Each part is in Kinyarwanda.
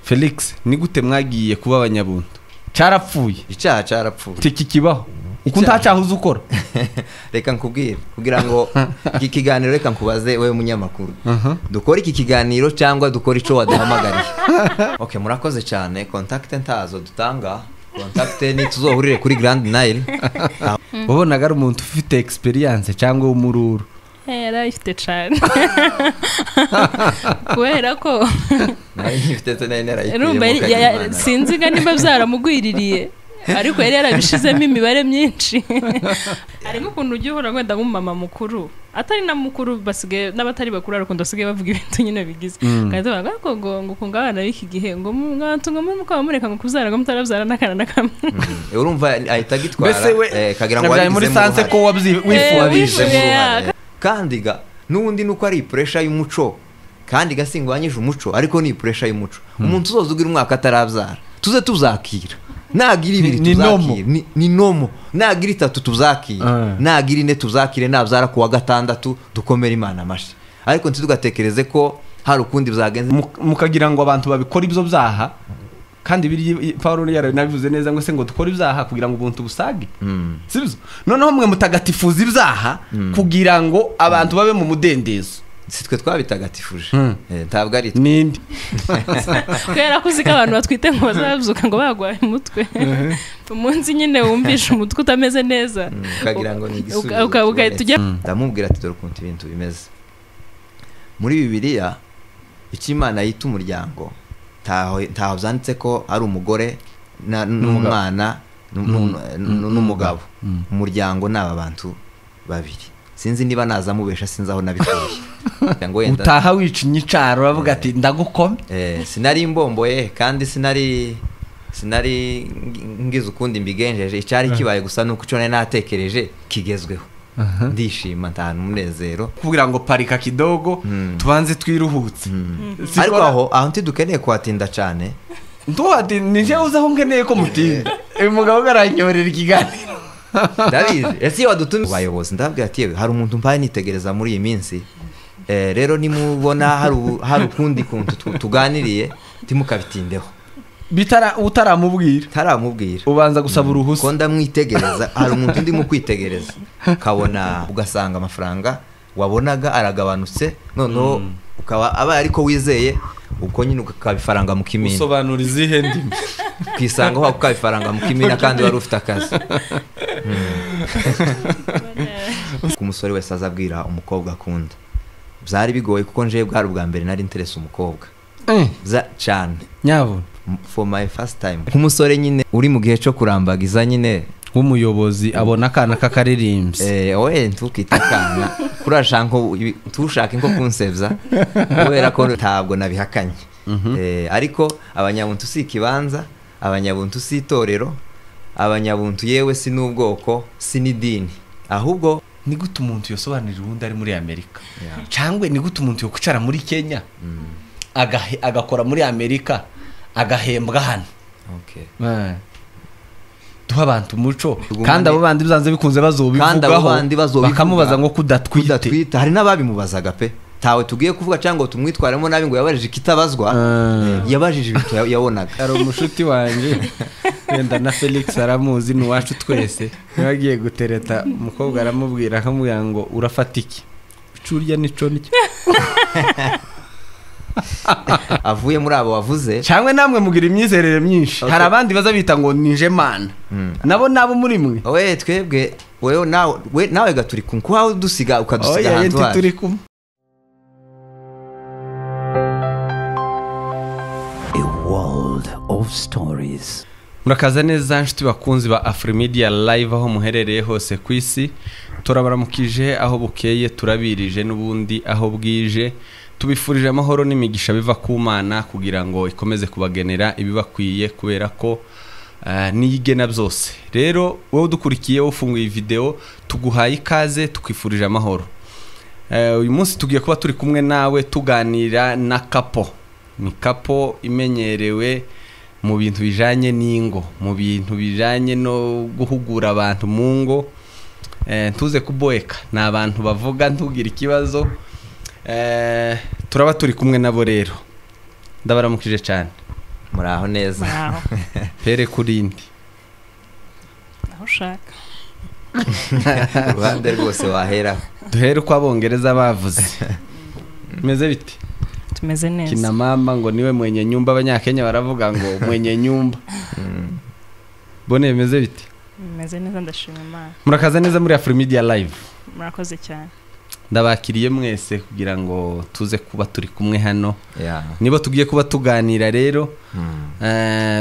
Felix ni gute mwagiye kuba abanyabuntu cyarapfuye icyaha cyarapfuye iki kibaho uko ntacyahuza ukora reka nkubwire kugira ngo iki kiganiro reka nkubaze wewe munyamakuru dukora iki kiganiro cyangwa dukora ico waduhamagariye okay murakoze cyane contact ntazo dutanga contact ni tuzohurire kuri Grand Nile ubonaga ari umuntu ufite experience cyangwa umururu era ifite cyane kubera ko nayo ifite tenera sinziga niba byaramugwiririye ariko yari yarabishizemo imibare myinshi harimo ukuntu ujye uhora gwenda nk'umama mukuru atari na mukuru basigaye n'abatari bakuru ariko ndasigaye bavuga ibintu nyine bigize kandi bavuga ko ngo kungabana biki gihe ngo mwantu ngo mukaba mureka ngo kuzara ngo mutarabyara nakana nakamwe urumva ahita gitwara kagira ngo ari muri sanse ko wabyifuza kandi ga nubundi nuko ari pressure y'umuco kandi gasingwanyije umuco ariko ni pressure y'umuco umuntu uzoza ugira umwaka atarabyara tuze tuzakira nagira ibiri tuzakira ni nomo nagira itatu tuzakira nagira ine tuzakire nabyara kuwa gatandatu dukomera Imana amashi ariko ntidugatekereze ko hari ukundi byagenze mukagira ngo abantu babikora ibyo byaha kandi biri Paulo yarabivuze neza ngo se ngo dukora ibyaha kugira ngo ubuntu busage sibyo noneho mwe mutagatifuza ibyaha kugira ngo abantu babe mu mudendezo sitwe twabitagatifuje ntabwo ari nindi kwera kuzika abantu batwite ngo bazabyuka ngo bagwaye umutwe umunsi nyine wumvisha umutwe utameze neza ukagira ngo ni igisubizo tujya ndamubwira ati dore ukuntu ibintu bimeze muri Bibiliya Imana yita umuryango taho byanditse ko ari umugore n'umwana n'umugabo umuryango n'aba bantu babiri sinzi niba naza mubesha sinzi aho nabikuye ngo yenda utaha wica inyicaro bavuga ati ndagukome sinari imbomboye kandi sinari ngize ukundi mbigenjeje icyari kibaye gusa nuko ico natekereje kigezweho ndishima ntana umunezero kugira ngo parika kidogo tubanze twiruhutse ariko aho ntidukeneye kwatinda cyane ntuhati nije uzaho nkeneye ko mutinda uyu mugabo garanyorera ikiganiro David ese wadutumye bayobozi ndabwira ati hari umuntu mpaye nitegereza muri iyi minsi rero nimubona hari ukundi kuntu tuganiriye timukabitindeho utaramubwira ubanza gusaba uruhusa ko ndamwitegereza hari umuntu ndi mu kwitegereza kabona ugasanga amafaranga wabonaga aragabanutse noneho ukaba aba ariko wizeye uko nyine ukabifaranga mu kimina usobanura izihe ndimi kwisanga ho ukabifaranga mu kimina kandi wari ufite akazi ku musore wese azabwira umukobwa akunda byari bigoye kuko nje bwari ubwa mbere nari interese umukobwa cyane nyabo for my first time ku musore nyine uri mu gihe cyo kurambagiza nyine umuyobozi abona akana kakaririmbye oye ntukita kana kurashanko tushaka inko kunsevza kubera ko ntabwo nabihakanye ariko abanyabuntu si kibanza abanyabuntu si itorero abanyabuntu yewe si n'ubwoko si n'idini ahubwo ni gute umuntu yosobanurira ubundi ari muri Amerika cyangwa ni gute umuntu yo kucara muri Kenya agakora muri Amerika agahembwa hano duha abantu umuco kandi abo bandi bizanze bikunze bazobivugaho bakamubaza ngo kudatwite hari n'ababimubazaga pe tawe tugiye kuvuga cyangwa tumwitwaremo nabi ngo yabajije kitabazwa yabajije ibintu yabonaga ari umushuti wanje wenda na Felix aramuzi n'uwacu twese yagiye gutereta umukobwa aramubwira akamubwira ngo urafata iki ucurya nico nicyo avuye muri abo wavuze cyangwa namwe mugira imyizerere myinshi hari abandi bazabita ngo nije mana nabo muri mwe we twebwe nawe gaturi kuko dusiga ukadusiga ahantu turi kumwe A world of stories. Murakaza neza nshuti bakunzi ba Afrimedia Live aho muherereye hose ku isi turabaramukije aho bukeye turabirije n'ubundi aho bwije tubifurije amahoro n'imigisha biva ku Mana kugira ngo ikomeze kubagenera ibibakwiye kubera ko niyigena byose rero wowe dukurikiye ufunguye video tuguhaye ikaze tukwifurije amahoro uyu munsi tugiye kuba turi kumwe nawe tuganira na Kapo ni Kapo imenyerewe mu bintu bijanye n'ingo mu bintu bijanye no guhugura abantu mu ngo tuze kuboeka na abantu bavuga ntugira ikibazo turaba turi kumwe nabo rero ndabaramukije cyane muraho neza muraho pere kurindi aho ushaka uruhande rwose wahera duhere uko abongereza bavuze meze bite tumeze neza kina mama ngo niwe mwenye nyumba abanyakenya baravuga ngo mwenye nyumba bone meze bite meze neza ndashima Imana murakaza neza muri Afrimedia live murakoze cyane ndabakiriye mwese kugira ngo tuze kuba turi kumwe hano yeah. nibo tugiye kuba tuganira rero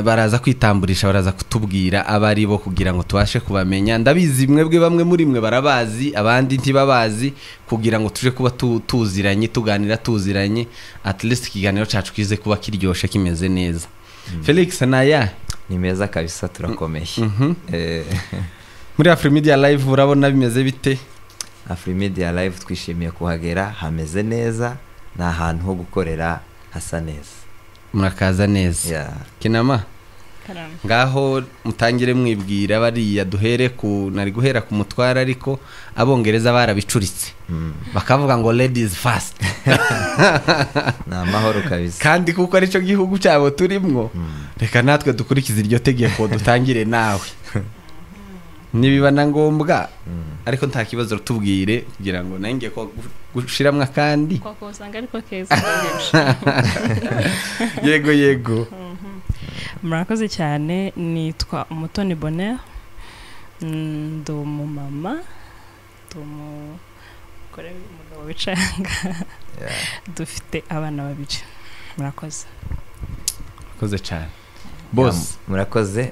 baraza kwitamburisha baraza kutubwira abari bo kugira ngo tubashe kubamenya ndabizi mwebwe bamwe muri mwe barabazi abandi ntibabazi kugira ngo tuje kuba tuziranye tuganira tuziranye at least ikiganiro cyacu kize kuba kiryoshe kimeze neza Felix naya ni meza kabisa turakomeye muri Afrimedia live urabona bimeze bite Afrimedia live twishimiye kuhagera hameze neza na ahantu ho gukorera hasa neza murakaza neza yeah. kinama karame ngaho mutangire mwibwira bariya duhere ku nari guhera ku mutwara ariko abongereza barabicuritse bakavuga ngo ladies first na mahoro kabisa kandi kuko ari cyo gihugu cyabo turimwo reka natwe dukurikiza iryo tegeko dutangire nawe nibiba na ngombwa ariko nta kibazo tubwire kugira ngo nange ko gushiramwa kandi kwako usanga ariko keza yego murakoze cyane nitwa Umutoni Bonheur ndo mama kore umugabo wicanga dufite abana babiri murakoze cyane boss murakoze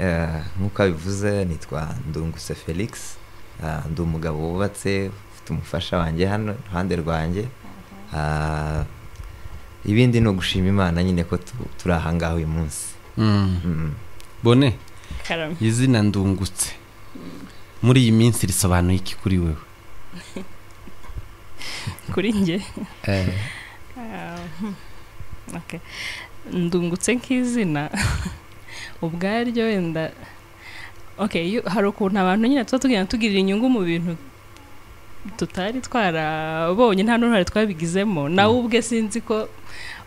nkuko bivuze nitwa Ndungutse Felix ndi umugabo wubatse ufite umufasha wanjye hano ruhande rwanjye ibindi no gushima Imana nyine ko turi ahangaho uyu munsi bone karame izina Ndungutse muri iyi minsi risobanuye iki kuri wewe kuri nge okay Ndungutse nk'izina ubwaryo wenda okay hari ukuntu abantu nyine tugenda tugirira inyungu mu bintu tutari twarabonye nta n'uruhare twabigizemo nawe ubwe sinzi ko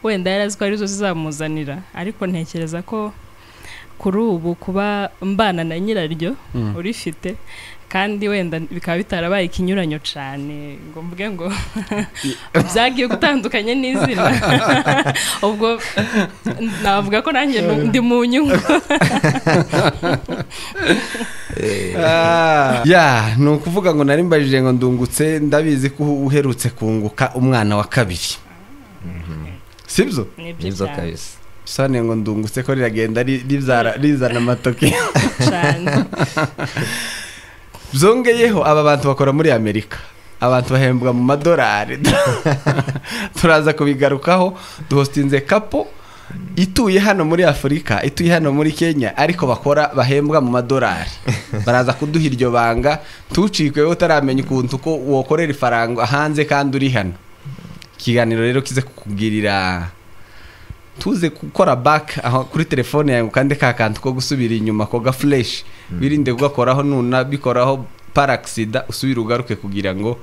wenda yarazi ko arizo zizamuzanira ariko ntekereza ko kuri ubu kuba mbana na nyiraryo urifite kandi wenda bikaba bitarabaye ikinyuranyo cyane ngo mvuge ngo byagiye gutandukanye n'izina ubwo navuga ko nanjye ndi mu nyungu ni ukuvuga ngo nari mbajije ngo Ndungutse ndabizi ko uherutse kunguka umwana wa kabiri sibyo nibyo kabisa sane ngo Ndungutse ko riragenda rizana amatoki cyane byongeyeho aba bantu bakora muri Amerika abantu bahembwa mu madolari turaza kubigarukaho duhostinze kapo ituye hano muri Afrika ituye hano muri Kenya ariko bahembwa mu madolari baraza kuduha iryo banga tucikwe utaramenya ukuntu ko wokorera ifaranga hanze kandi uri hano kiganiro rero kize kukubwirira tuze gukora back aho kuri telefone yawe kandi kakantu ko gusubira inyuma ko ga flash birinde gukoraho nuna bikoraho paraxida usubira ugaruke kugira ngo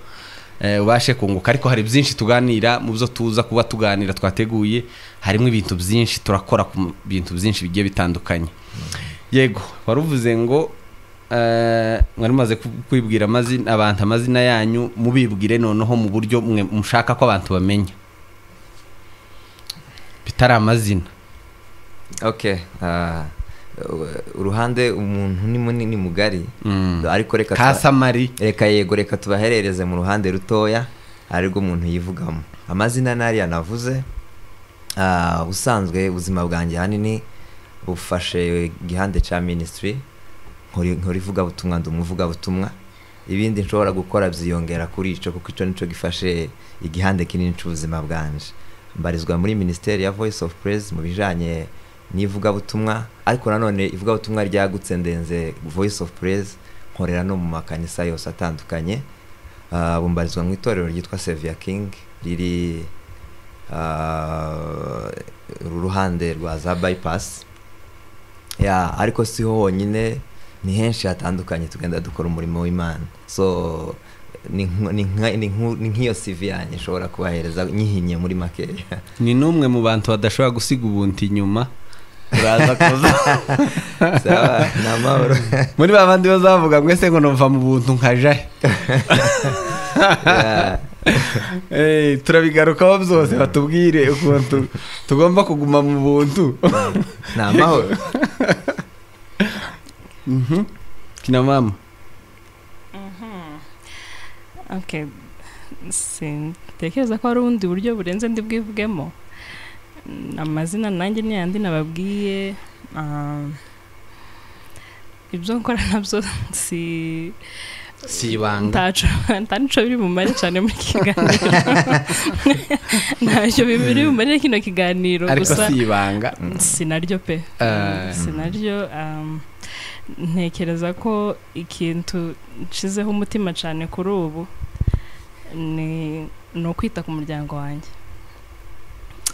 ubashe kunguka ariko hari byinshi tuganira mu byo tuza kuba tuganira twateguye harimo ibintu byinshi turakora ku bintu byinshi bigiye bitandukanye yego waruvuze ngo mwari maze kwibwira amazina yanyu mubibwire noneho mu buryo mwe mushaka ko abantu bamenya bitari amazina okay uruhande umuntu ni munini mugari ariko reka tubaherereze mu ruhande rutoya ariko umuntu yivugamo amazina nari yanavuze usanzwe ubuzima bwanjye hanini bufashe igihande cya ministry nkorivuga butumwa ndumuvuga butumwa ibindi nshobora gukora byiyongera kuri ico kuko ico nico gifashe igihande kinini cy'ubuzima bwanje mbarizwa muri ministeri ya Voice of Praise mu bijanye nivuga butumwa ariko nanone ivuga butumwa ryagutse ndenze Voice of Praise nkorera no mu makanisa yose atandukanye bumbarizwa mu itorero ryitwa Savior King riri uruhande rwa za bypass ariko siho honyine ni henshi hatandukanye tugenda dukora umurimo w'Imana so ni nk'iyo CV yanjye nshobora kubahereza nyihinye muri makeya ni numwe mu bantu badashobora gusiga ubuntu inyuma turaza kuza sawa ni amahoro. muri babandi bazavuga ngo ese ngo numva mu buntu nkajahe. Turabigarukaho byose batubwire ukuntu tugomba kuguma mu buntu. Ni amahoro. Kina mama. Okay, sintekereza ko hari ubundi buryo burenze ndi bwivugemo. Amazina nanjye ni yandi nababwiye, ibyo nkora nabyo si ibanga, ntaco biri bumare cyane muri kiganiro. Ntacyo biri bumare kino kiganiro, gusa si ibanga, sinaryo pe, sinaryo. Ntekereza ko ikintu nshizeho umutima cyane kuri ubu ni ukwita ku muryango wanjye,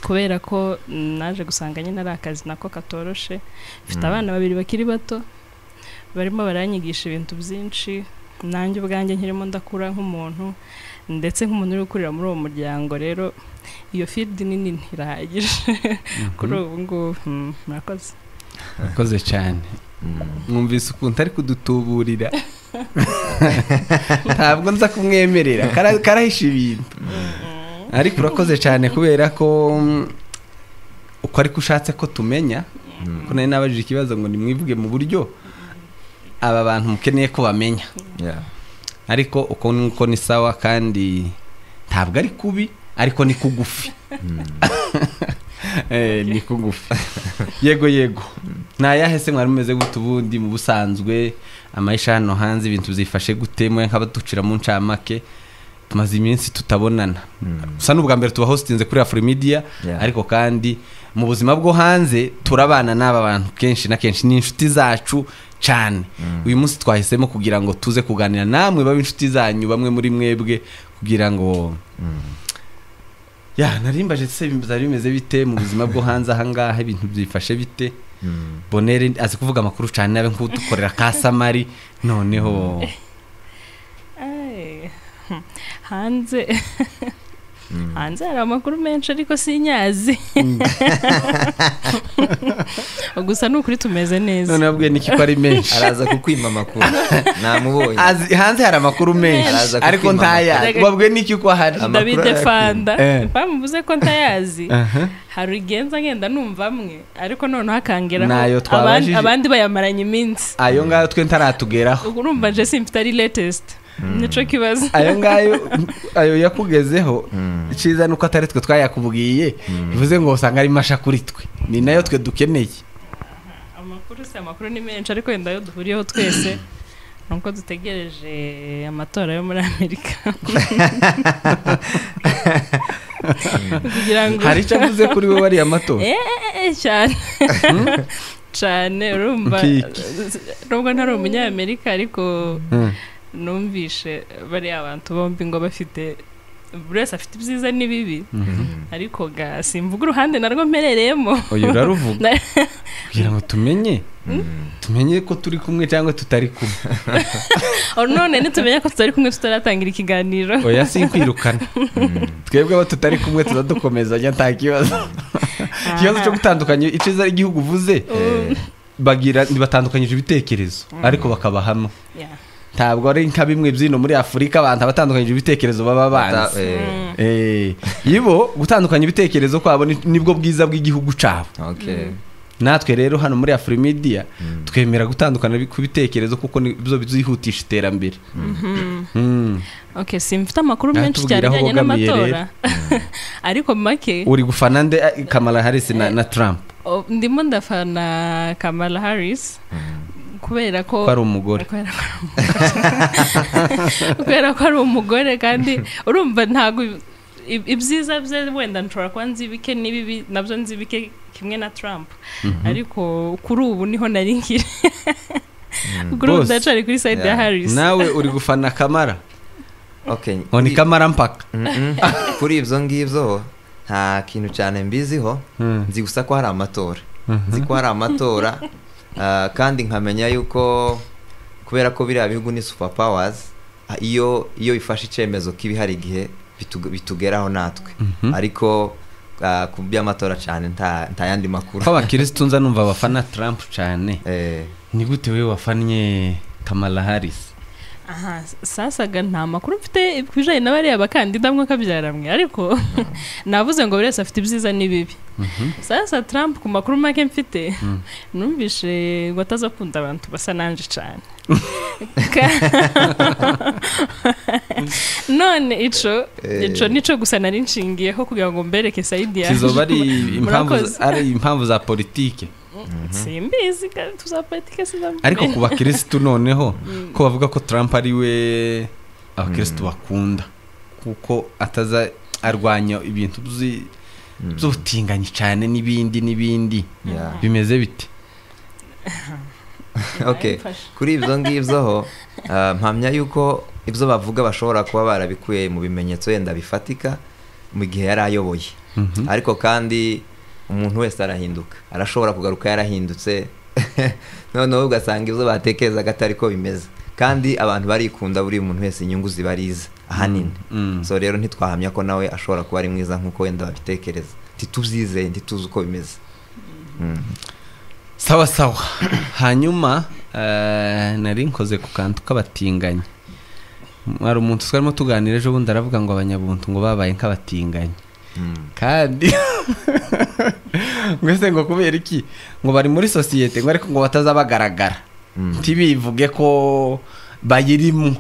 kubera ko naje gusanga nyine ari akazi nako katoroshe. Mfite abana 2 bakiri bato barimo baranyigisha ibintu byinshi, nanjye ubwanjye nkirimo ndakura nk'umuntu ndetse nk'umuntu uri gukurira muri uwo muryango. Rero iyo field nini irahagije kuri ubu ngubu. Murakoze cyane. Mwumvise ukuntu ari kudutuburira. Ntabwo nza kumwemerera, karahisha ibintu. Ariko urakoze cyane kubera ko uko ari kushatse ko tumenya ko nari nabajije ikibazo ngo nimwivuge mu buryo aba bantu mukeneye ko bamenya. Ariko uko ni sawa kandi ntabwo ari kubi, ariko ni kugufi. Ni kugufi. Yego nayahese mwari mumeze gute ubundi mu busanzwe, amayisha hano hanze ibintu byifashe gute mwe nk'abaducira mu ncamake? Tumaze iminsi tutabonana, gusa n'ubwa mbere tuba hostinze kuri Afrimedia, ariko kandi mu buzima bwo hanze turabana n'aba bantu kenshi na kenshi, ni inshuti zacu cyane. Uyu munsi twahisemo kugira ngo tuze kuganira namwe baba inshuti zanyu, bamwe muri mwebwe, kugira ngo narimbaje se bizari bimeze bite mu buzima bwo hanze ahangaha, ibintu byifashe bite. Bonere azi kuvuga amakuru cyane, nabe nk'udukorera ka Samari. Noneho hanze hari amakuru menshi ariko sinyazi. Gusa n'ukuri tumeze neza. None abwiye niki ko ari menshi? Araza kukwima amakuru. Namubonye. Hanze hari amakuru menshi ariko ntayazi. Babwiye niki ko hari? David Fanda bamuvuze ko ntayazi. Hari genza ngenda numva amwe ariko noneho akangeraho abandi bayamaranye iminsi. Ayo ngayo twe ntaratugeraho. Urumva je simfite ari latest. Nico kibazo. Ayo ngayo yakugezeho, iciza nuko atari twe twayakubwiye, bivuze ngo usanga ari masha kuri twe, ni nayo twe dukeneye. Amakuru ni menshi ariko yenda yo duhuriyeho twese nuko dutegereje amatora yo muri Amerika. Hari icyo avuze kuri we wari amatora? Cyane urumva nubwo ntari umunyamerika ariko numvishe bari abantu bombi ngo bafite buri wese afite ibyiza n'ibibi, ariko simvuga uruhande narwo mperereyemo. Oya uraruvuga kugira ngo tumenye ko turi kumwe cyangwa tutari kumwe. None nitumenya ko tutari kumwe tutaratangira ikiganiro. Oya sinkwirukana, twebwe abo tutari kumwe tuzadukomezanya nta kibazo. Ikibazo cyo gutandukanya iciza igihugu uvuze, batandukanyije ibitekerezo ariko bakaba hamwe. Ntabwo ari nka bimwe byino muri Afurika abantu abatandukanyije ibitekerezo baba banze. Yibo gutandukanya ibitekerezo kwabo nibwo bwiza bw'igihugu cyabo. Natwe rero hano muri Afrimedia twemera gutandukana ku bitekerezo kuko nibyo bizihutisha iterambere. Simfite amakuru menshi cyane ajyanye n'amatora ariko make. Uri gufana nde, Kamala Harris na Trump? Ndimo ndafana Kamala Harris kubera ko ari umugore, kubera ko ari umugore kandi urumva ntago ibyiza bye wenda nshobora kuba nzibike n'ibibi nabyo nzibike kimwe na Trump, ariko kuri ubu niho nari nkiri. Kuri ubu ndacari kuri side ya Harris. Nawe uri gufana Kamala? Ni Kamala mpaka. Kuri ibyo ngibyo nta kintu cyane mbiziho, nzi gusa ko hari amatora, nzi ko hari amatora. Kandi nkamenya yuko kubera ko biriya bihugu ni super powers, iyo ifashe icyemezo kibi hari igihe bitugeraho natwe. Ariko ku by'amatora cyane nta yandi makuru ko abakirisitu nza numva bafana Trump cyane ni gute we wafanye Kamala Harris? Aha sasaga nta makuru mfite kwijanye n'abari abakandida mwe kabyaramwe ariko navuze ngo buri wese afite ibyiza n'ibibi. Sasa Trump ku makuru make mfite numvishe ngo atazakunda abantu basa nanje cyane. None ico nico gusa nari nshingiyeho kugira ngo mbereke Saidi ya kizoba ari impamvu za politike. Simbizi tuza politike sizambe. Ariko ku bakirisitu noneho ko bavuga ko Trump ari we abakirisitu bakunda kuko ataza arwanya ibintu by'ubutinganyi cyane n'ibindi bimeze bite? Okay, kuri ibyo ngibyo ho mpamya yuko ibyo bavuga bashobora kuba barabikuye mu bimenyetso yenda bifatika mu gihe yari ayoboye. Ariko kandi umuntu wese arahinduka, arashobora kugaruka yarahindutse noneho ugasanga ibyo batekerezaga atari ko bimeze, kandi abantu barikunda buri muntu wese inyungu zibariza ahanini. So rero ntitwahamya ko nawe ashobora kuba ari mwiza nk'uko wenda babitekereza, ntitubyizeye ntituzi uko bimeze. Sawa hanyuma nari nkoze ku kantu k'abatinganyi. Mwari umuntu twarimo tuganira ejo bundi aravuga ngo abanyabuntu ngo babaye nk'abatinganyi. Kandi mwese ngo kubera iki ngo bari muri societe ngo ariko ngo batazabagaragara ntibivuge ko bayirimo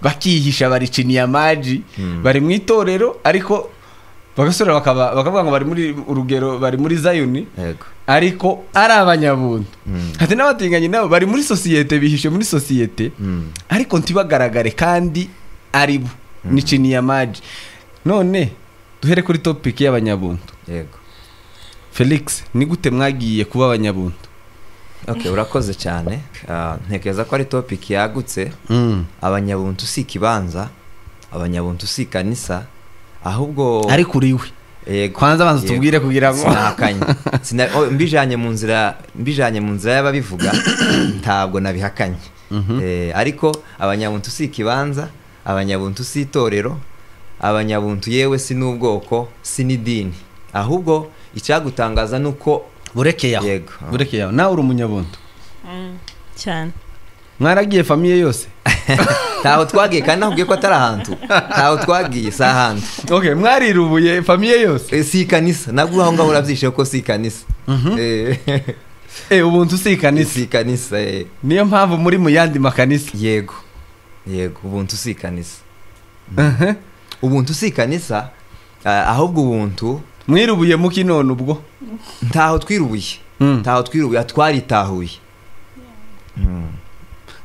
bakihisha bariciniye amaji bari mu itorero ariko bagasura bakavuga ngo bari muri urugero bari muri Zion ariko ari abanyabuntu. Hati n'abatinganye nabo bari muri societe bihishe muri societe ariko ntibagaragare kandi ari bo niciniye amaji. None duhere kuri topic y'abanyabuntu. Yego Felix, ni gute mwagiye kuba abanyabuntu? Okay, urakoze cyane. Ntekereza ko ari topic yagutse. Abanyabuntu si kibanza, abanyabuntu si kanisa, ahubwo ari kuri we. Yego, kwanza banza tubwire kugira ngo sinakanye. Mbijanye mu nzira y'ababivuga ntabwo nabihakanye. Ariko abanyabuntu si kibanza, abanyabuntu si itorero, abanyabuntu yewe si n'ubwoko si n'idini, ahubwo icyagutangaza nuko burekeyaho nawe uri umunyabuntu cyane. Mwaragiye famiye yose? Taho twagiye kandi nakubwiye ko atari ahantu, taho twagiye si ahantu. Okay, mwarirubuye famiye yose? Si kanisa, nabwo aho ngaho urabyishe ko si kanisa. Ubuntu si kanisa? Si kanisa. Niyo mpamvu muri mu yandi makanisa? Yego ubuntu si kanisa. Ubuntu si kanisa, ahubwo ubuntu mwirubuye muki none ubwo? Ntaho twirubuye twaritahuye.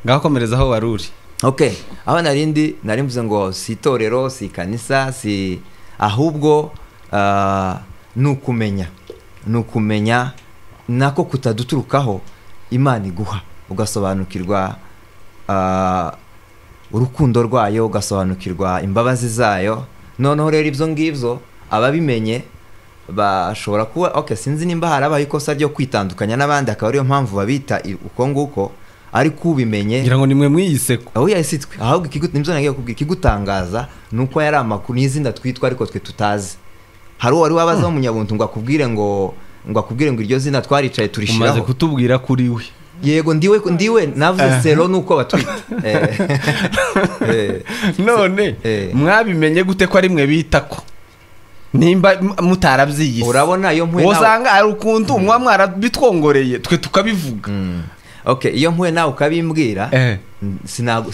Ngaho komereza aho waruri. Okay, aho nari mvuze ngo si itorero si kanisa si, ahubwo nukumenya nako kutaduturukaho Imana iguha ugasobanukirwa urukundo rwayo, ugasobanukirwa imbabazi zayo. Noneho rero ibyo ngibyo ababimenye bashobora kuba okay, sinzi nimba harabaye ikosa ryo kwitandukanya n'abandi akaba ariyo mpamvu babita uko nguko, ariko ubimenye ngira ngo nimwe mwiyiseko aho yasitwe. Ahubwo nimzo nagiye kubwira ikigutangaza nuko yari amakuru n'izina twitwa ariko twe tutazi. Hari wari wabaza umunyabuntu ngo akubwire ngo iryo zina twaricaye turishiraho. Umaze kutubwira kuri we? Yego ndiwe navuze sero nuko batwita. None mwabimenye gute ko ari mwe bitako nimba mutarabyiyise? Urabona iyo mpuye nawe usanga ari ukuntu umwa mwarabitwongoreye twe tukabivuga. Okay, iyo mpuye nawe ukabimbwira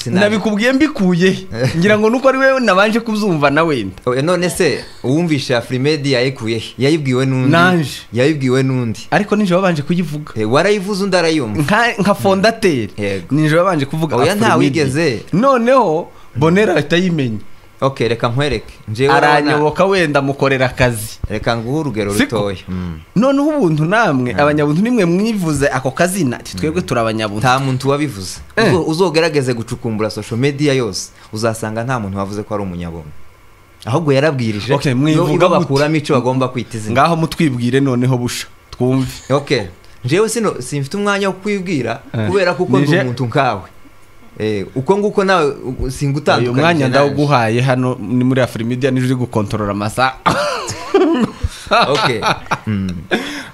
nabikubwiye mbikuye ngira ngo nuko ari wewe nabanje kubyumva na wenda. None se uwumvisha Afrimedia yayikuye yayibwiwe nundi ariko ninje babanje kuyivuga. Warayivuze undi arayumva nka fondateur ninje babanje kuvuga oya ntawigeze. Noneho Bonera atayimenya. Okay, reka nkwereke aranyoboka wenda mukorera akazi. Reka nguhe urugero rutoya. Noneho ubuntu namwe abanyabuntu nimwe mwivuze ako kazina twebwe turabanyabuntu. Nta muntu wabivuze. Uzogerageze gucukumbura social media yose uzasanga nta muntu wavuze ko ari umunyabuntu, ahubwo yarabwirije. Okay, mwivuga bakuramo ico bagomba kwitizina. Ngaho mutwibwire noneho busha twumve. Okay, jewe simfite umwanya wo kwibwira kubera kuko ndi umuntu nkawe. Uko nguko nawe singutandukanye. Uyu mwanya ndawuguhaye hano ni muri Afrimedia nije uri gukontorora amasa. okay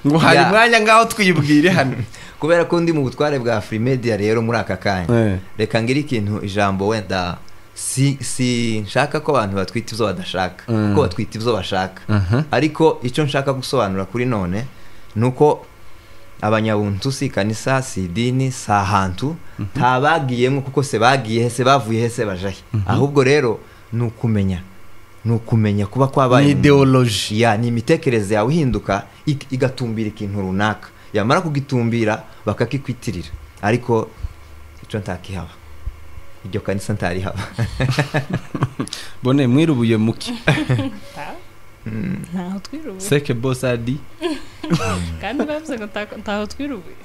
ngo hari Ya. mwanya ngaho twibwire hano kubera ko ndi mu butware bwa free media rero muri aka kanya Eh. reka ngire ikintu ijambo wenda si nshaka ko abantu batwita ibyo badashaka kuko batwita ibyo bashaka ariko icyo nshaka gusobanura kuri none nuko abanyabuntu si kanisa si idini si ahantu ntabagiyemo kuko se bagiye hese bavuye hese bajahe ahubwo rero ni ukumenya kuba kwabaye ni ideology ya ni imitekerereze yawe ihinduka igatumbira ikintu runaka yamara kugitumbira bakakikwitirira ariko icyo ntakihaba iryo kanisa ntarihaba bone mwirubuye muki ntaho twirubuye seke bosadi kandi bavuze ngo ntaho twirubuye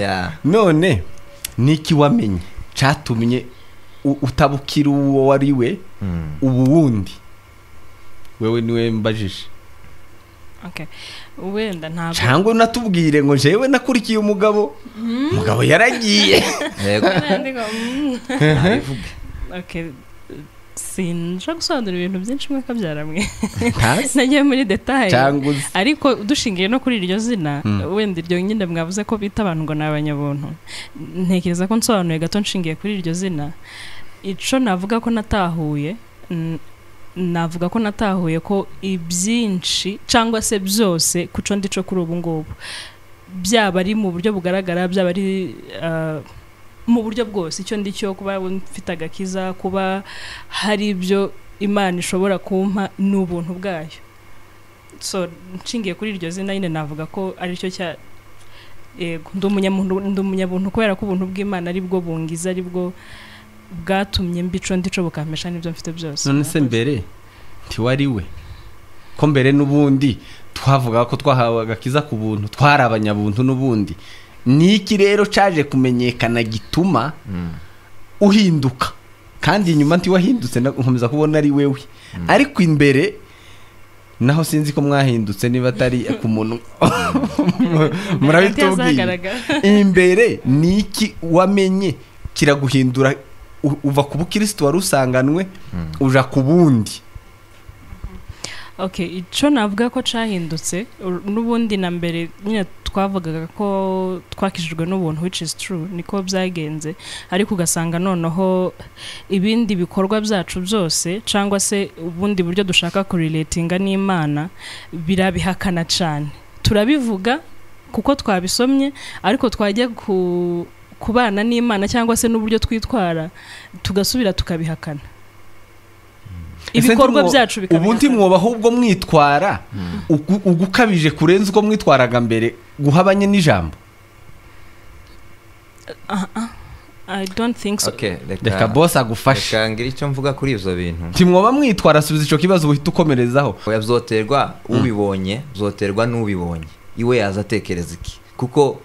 ya none niki wamenye catumye utabukira uwo wari we ubu wundi wewe niwe mbajije okay wenda ntabwo cyangwa unatubwire ngo jewe nakurikiye umugabo yaragiye yego Ndigo, nabivuge okay sinja gusobanura ibintu byinshi mwe kabyaramwe ntazi nagiye muri detail cyangwa uzi. ariko dushingiye no kuri iryo zina wenda iryo nyine mwavuze ko bita abantu ngo n'abanyabuntu ntekereza ko nsobanuye gato nshingiye kuri iryo zina ico navuga ko natahuye navuga ko natahuye ko ibyinshi cyangwa se byose kuco ndico kuri ubu ngubu byaba ari mu buryo bugaragara byaba ari mu buryo bwose icyo ndicyo kuba mfite agakiza kuba hari ibyo Imana ishobora kumpa n'ubuntu bwayo so nshingiye kuri iryo zina nyine navuga ko ari cyo cya yego ndi umunyabuntu kubera ko ubuntu bw'Imana ari bwo bungiza ari bwo bwatumye mbico ndico bukampesha n'ibyo mfite byose none se mbere ntiwari we ko mbere n'ubundi twavuga ko twahawe agakiza ku buntu twari abanyabuntu n'ubundi niki rero caje kumenyekana gituma uhinduka kandi inyuma ntiwahindutse nkomeza kubona ari wewe ariko imbere naho sinzi ko mwahindutse niba atari ku muntu murabitubwiye imbere niki wamenye kiraguhindura uva ku bukristo wari usanganwe uja ku bundi okay ico navuga ko cahindutse n'ubundi na mbere nyine twavugaga ko twakishijwe n'ubuntu which is true niko byagenze ariko ugasanga noneho ibindi bikorwa byacu byose cyangwa se ubundi buryo dushaka kurelatinga n'Imana birabihakana cyane turabivuga kuko twabisomye ariko twajya kubana n'Imana cyangwa se n'uburyo twitwara tugasubira tukabihakana ibikorwa byacu bikabihakana ubundi mwoba ahubwo mwitwara ugukabije kurenza uko mwitwaraga mbere guhabanye n'ijambo I don't think so okay reka boss agufashe reka ngira icyo mvuga kuri ivyo bintu ntimwoba mwitwara subiza ico kibazo uhita ukomerezaho yavyoterwa ubibonye zoterwa n'ubibonye iwe yaza atekereza iki kuko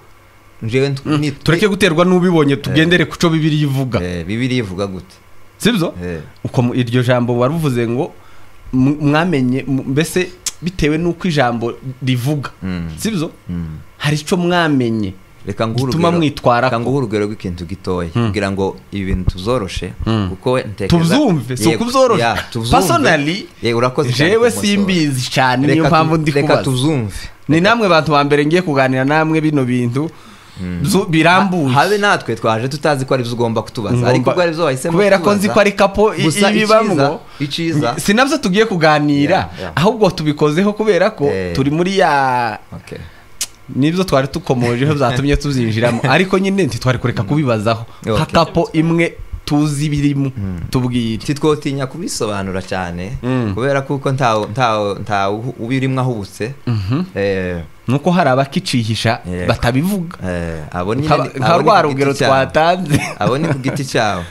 njewe tureke guterwa n'ubibonye tugendere kuco bibiri ivuga bibiri ivuga gute sibyo uko iryo jambo waruvuze ngo mwamenye mbese bitewe nuko ijambo rivuga sibyo hari ico mwamenye reka gituma mwitwara ko urugero rw'ikintu gitoya kugira ngo ibi bintu tuzoroshe kuko ntekereza tuvyumve so kuzorosha personally urakoze jewe simbizi cyane niyo mpamvu ndi kubaza reka tuzumve ni namwe bantu ba mbere ngiye kuganira namwe bino bintu birambuye habe natwe twaje tutazi ko ari byo ugomba kutubaza ariko ubwo ari byo wahisemo kubera ko nzi ko ari kapo ibibamwo iciza sinavyo tugiye kuganira ahubwo tubikozeho kubera ko turi muri ya nibyo twari tukomojeho byatumye tuzinjiramo ariko nyine ntitwari kureka kubibazaho hakapo imwe tuzi birimo tubwire titwotinya kubisobanura cyane kubera kuko nta ubirimwe ahubutse nuko hari abakicihisha batabivuga abo ni nka rwa rugero twatanze abo ni ku giti cyawe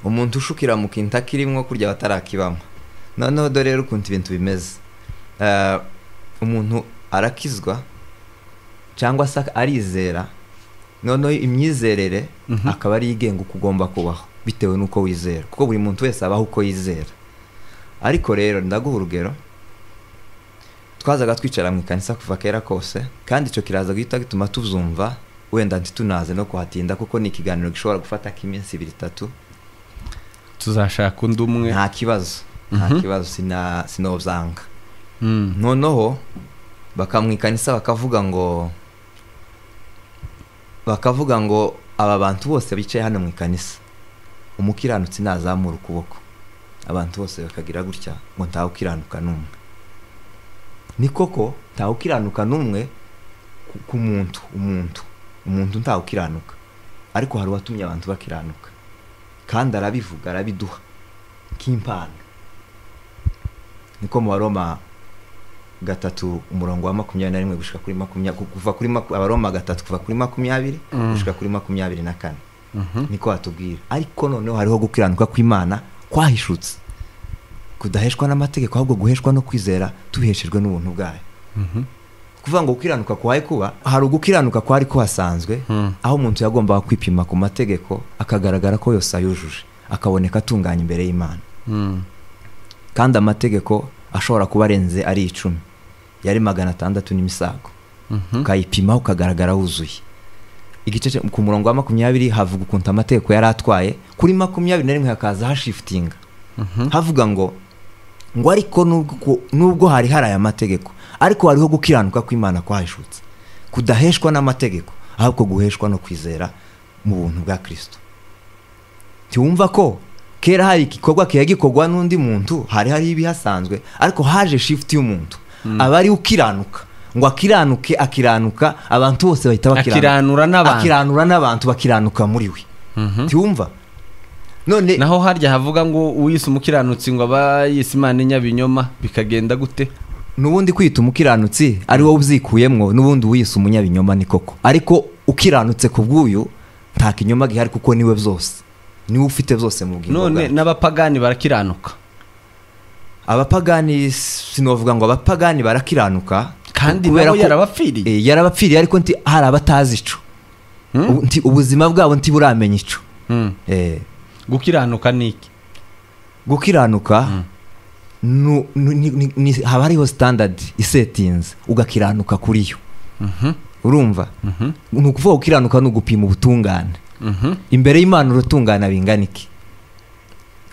umuntu ushukira mu kintu akirimwo kurya batarakibamo noneho dore rero ukuntu ibintu bimeze umuntu arakizwa cyangwa se arizera noneho imyizerere akaba ari igenga uko ugomba kubaho bitewe n'uko wizera kuko buri muntu wese abaho uko yizera ariko rero ndaguha urugero twazaga twicara mu ikanisa kuva kera kose kandi icyo kiraza guhita gituma tuvyumva wenda ntitunaze no kuhatinda kuko ni ikiganiro gishobora gufata k'iminsi 2-3 tuzashaka undi umwe nta kibazo nta kibazo sinovyanga noneho bakamwikanisa bakavuga ngo aba bantu bose bicaye hano mu ikanisa umukiranutsi nazamura ukuboko abantu bose bakagira gutya ngo ntawe ukiranuka n'umwe. Ni koko ntawe ukiranuka n'umwe ku umuntu ntawe ukiranuka, ariko hari watumye abantu bakiranuka kandi arabivuga arabiduha k'impano. Niko mu Baroma 3 umurongo wa 21 gushika kuri 20 kuva kuri Abaroma 3 kuva kuri 20 gushika kuri 24. Niko atubwira, ariko noneho hariho gukiranuka kw'Imana kwahishutse kudaheshwa n'amategeko ahubwo guheshwa no kwizera tubiheshejwe n'ubuntu bwayo. Kuvuga ngo gukiranuka kwaye kuba hari ugukiranuka kwari kuhasanzwe aho umuntu yagombaga kwipima ku mategeko akagaragara ko yose ayujuje akaboneka atunganye imbere y'Imana. Kandi amategeko ashobora kuba arenze ari 10 yari 600 n'imisago ukayipima ukagaragara wuzuye. Igice ku murongo wa 20 havuga ukuntu amategeko yari atwaye, kuri 21 hakaza hashiftinga havuga ngo ariko nubwo hari aya mategeko ariko hariho gukiranuka kw'Imana kwahishutse kudaheshwa n'amategeko ahubwo guheshwa no kwizera mu buntu bwa Kristo. Tiwumva ko kera hari igikorwa kiyagikorwa n'undi muntu hari ibihasanzwe, ariko haje shift y'umuntu abari ukiranuka ngo akiranuka abantu bose bahita akiranura n'abantu bakiranuka muri we. Tiwumva none naho harya havuga ngo uyise umukiranutsi ngo aba yise Imana inyabinyoma bikagenda gute? Nubundi kwita umukiranutsi ari wowe uzikuyemwo, nubundi uyise umunyabinyoma ni koko, ariko ukiranutse ku bw'uyu nta kinyoma gihari kuko niwe byose, niwe ufite byose mu bw'Imana. None n'abapagani barakiranuka? Abapagani sinovuga ngo abapagani barakiranuka kandi nabo yarabapfiriye. Yarabapfiriye ariko hari abatazi ico. Ubuzima bwabo ntiburamenya ico. Gukiranuka niki? Gukiranuka haba hariho standard isetinze ugakiranuka kuri yo. Urumva? Ni ukuvuga gukiranuka ni ugupima ubutungane. Imbere y'Imana urutungana binganiki.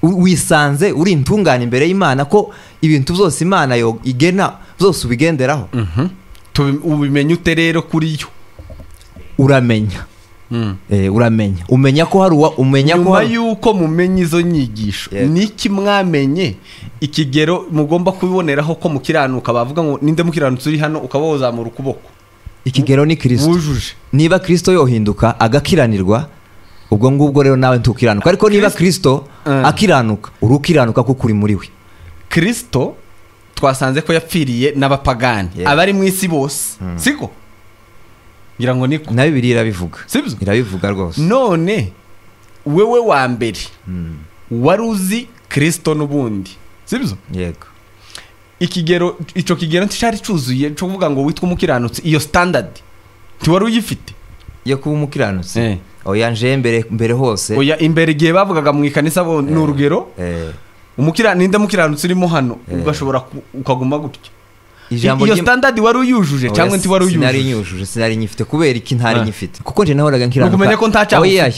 Wisanze uri intungane imbere y'Imana ko ibintu byose Imana yo igena byose ubigenderaho. Ubimenya ute rero kuri yo? Uramenya. Uramenya. Umenya ko hari umenya ko nyuma yuko mumenye izo nyigisho niki mwamenye ikigero mugomba kubiboneraho ko mukiranuka bavuga ngo ninde mukiranutse uri hano ukaba wozamura ukuboko? Ikigero ni Kristo. Wujuje. Niba Kristo yohinduka agakiranirwa ubwo ngubwo rero nawe ntukiranuka, ariko niba Kristo akiranuka urukiranuka kuko uri muri we. Kristo twasanze ko yapfiriye n'abapagani abari mu isi bose, siko? Ngira ngo niko na Bibiliya irabivuga. Sibyo? Irabivuga rwose. None wewe wa mbere waruzi Kristo n'ubundi, sibyo? Yego. Ikigero ico kigero ntishari cuzuye cyo kuvuga ngo witwa umukiranutsi, iyo standard ntiwari uyifite yo kuba umukiranutsi. Oya nje mbere hose. Oya imbere gihe bavugaga mu ikanisa bo n'urugero. Ninde mukiranutsi urimo hano ugashobora ukaguma gutyo. Iyo standard wari uyujuje cyangwa nti wari uyujuje? Sinari nyifite kubera iki ntari nyifite kuko nje nahoraga nkiranuka. Nukumenye ko ntacha. Oya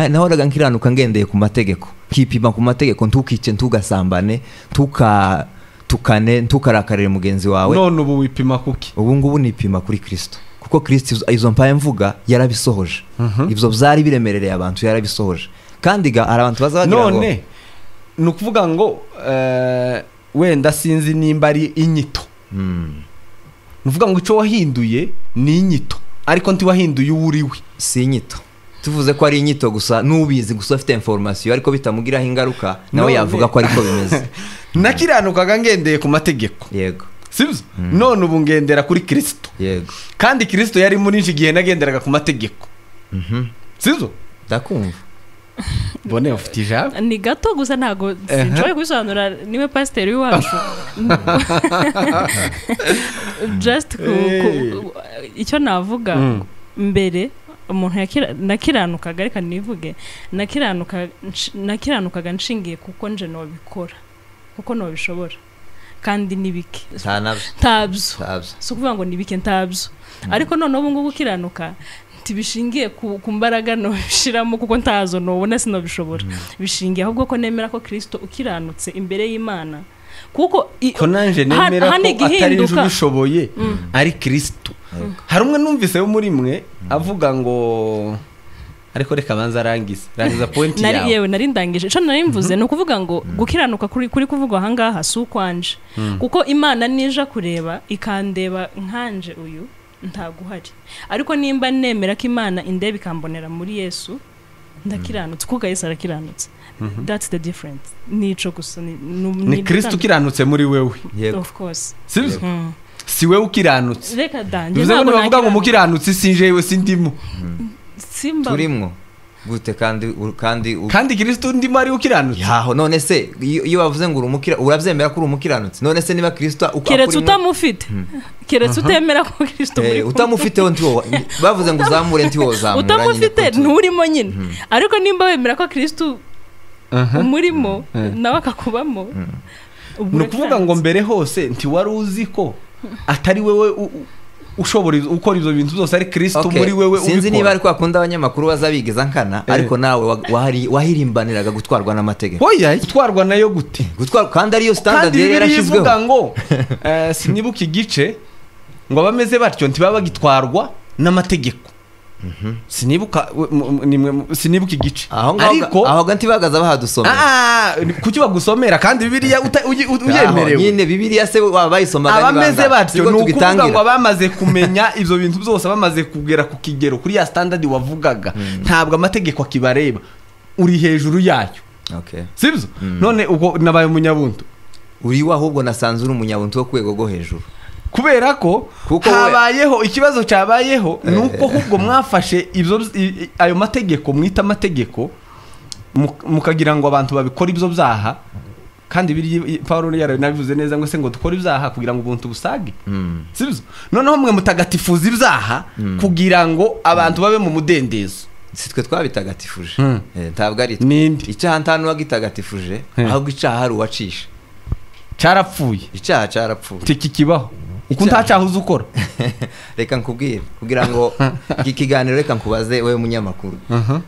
nahoraga nkiranuka ngendeye ku mategeko, kipima ku mategeko, ntukice ntugasambane, tukane ntukarakarire mugenzi wawe. None ubu wipima kuki? Ubu ngubu nipima kuri Kristo kuko Kristo izo mpaye mvuga yarabisohoje. Ivyo byari biremerereye abantu yarabisohoje, kandi ga abantu bazabagira ngo none nukuvuga ngo wenda sinzi nimba ari inyito. Nuvuga ngo ico wahinduye ni inyito ariko nti wahinduye uwuriwe. Si inyito. Tuvuze ko ari inyito gusa nubizi gusa afite information ariko bitamugiraho ingaruka nawe yavuga ko ariko bimeze. Nakiranukaga ngendeye ku mategeko. Yego. Sibyo? None ubu ngendera kuri Kristo. Yego. Kandi Kristo yari muri iki gihe nagenderaga ku mategeko. Sibyo? Ndakumva. Bone ufite ijambo? Ni gato gusa ntago sinjoye kubisobanura niwe pastor wacu. Just icyo navuga mbere umuntu nakiranukaga ariko nivuge nakiranukaga nshingiye kuko nje no bikora kuko no bishobora kandi nibike tabyo so kuvuga ngo nibike ntabyo ariko none ubu ngubu kiranuka tibishingiye ku mbaraga no bishiramo kuko ntazo nobona sinobishobora bishingiye ahubwo ko nemera ko Kristo ukiranutse imbere y'Imana kuko ko nanje nemera ko atari inju bishoboye ari Kristo. Hari umwe numvise yo muri mwe avuga ngo ariko reka banza rangiza point yawe. Nari yewe nari ndangije cyo nari mvuze no kuvuga ngo gukiranuka kuri kuvugwa hangaha su kwanje kuko Imana nije kureba ikandeba nkanje uyu ntaguhari ariko nimba nemera ko Imana indeba ikambonera muri Yesu ndakiranutse kuko Yesu arakiranutse. That's the difference. Nico gusa ni Kristo ukiranutse muri wewe. Of course. Sibyo? Si wewe ukiranutse. Reka danje ntabwo bavuga ngo mukiranutse sinjewe sindimo. Simba turimo gute kandi Kristo ndimo ari ukiranutse. Yaho none se iyo bavuze ngo urumukira uravyemera ko urukiranutse none se niba Kristo keretse utamufite keretse utemera ko Kristo muri utamufite wo ntiwo bavuze ngo uzamure ntiwo zamura utamufite nturimo nyine ariko nimba wemera ko Kristo umurimo nawe akakubamo no kuvuga ngo mbere hose nti wari uzi ko atari wewe ushobora ukora ibyo bintu byose ari Kristo muri wewe sinzi niba ari kwakunda abanyamakuru bazabigiza nkana ariko nawe wahirimbaniraga gutwarwa n'amategeko. Oya gutwarwa nayo gute gutwarwa kandi ariyo standard yarashizweho kandi ngo sinibuka igice ngo abameze batyo ntibaba bagitwarwa n'amategeko. Sinibuka igice ariko aho ganti bagaza bahadusomera kuki bagusomera kandi Bibiliya uyemerewe nyine Bibiliya se bayisomaga abameze batyo no kuvuga ngo bamaze kumenya ivyo bintu byose bamaze kugera ku kigero kuri ya standard wavugaga ntabwo amategeko akibareba uri hejuru yayo. Sibyo none uko nabaye umunyabuntu uri ahubwo nasanze uri umunyabuntu wo kwego go hejuru kubera ko habayeho ikibazo cyabayeho nuko ahubwo mwafashe ayo mategeko mwita amategeko mukagira ngo abantu babikora ibyo byaha kandi Paulo yarabivuze neza ngo se ngo dukora ibyaha kugira ngo ubuntu busage. Sibyo noneho mwe mutagatifuza ibyaha kugira ngo abantu babe mu mudendezo. Sitwe twabitagatifuje ntabwo ari icyaha ntanu wagitagatifuje ahubwo icyaha ari uwacisha carapfuye icyaha carapfuye tiki kibaho uko ntacyahuza ukora. Reka nkubwire kugira ngo iki kiganiro reka nkubaze wewe munyamakuru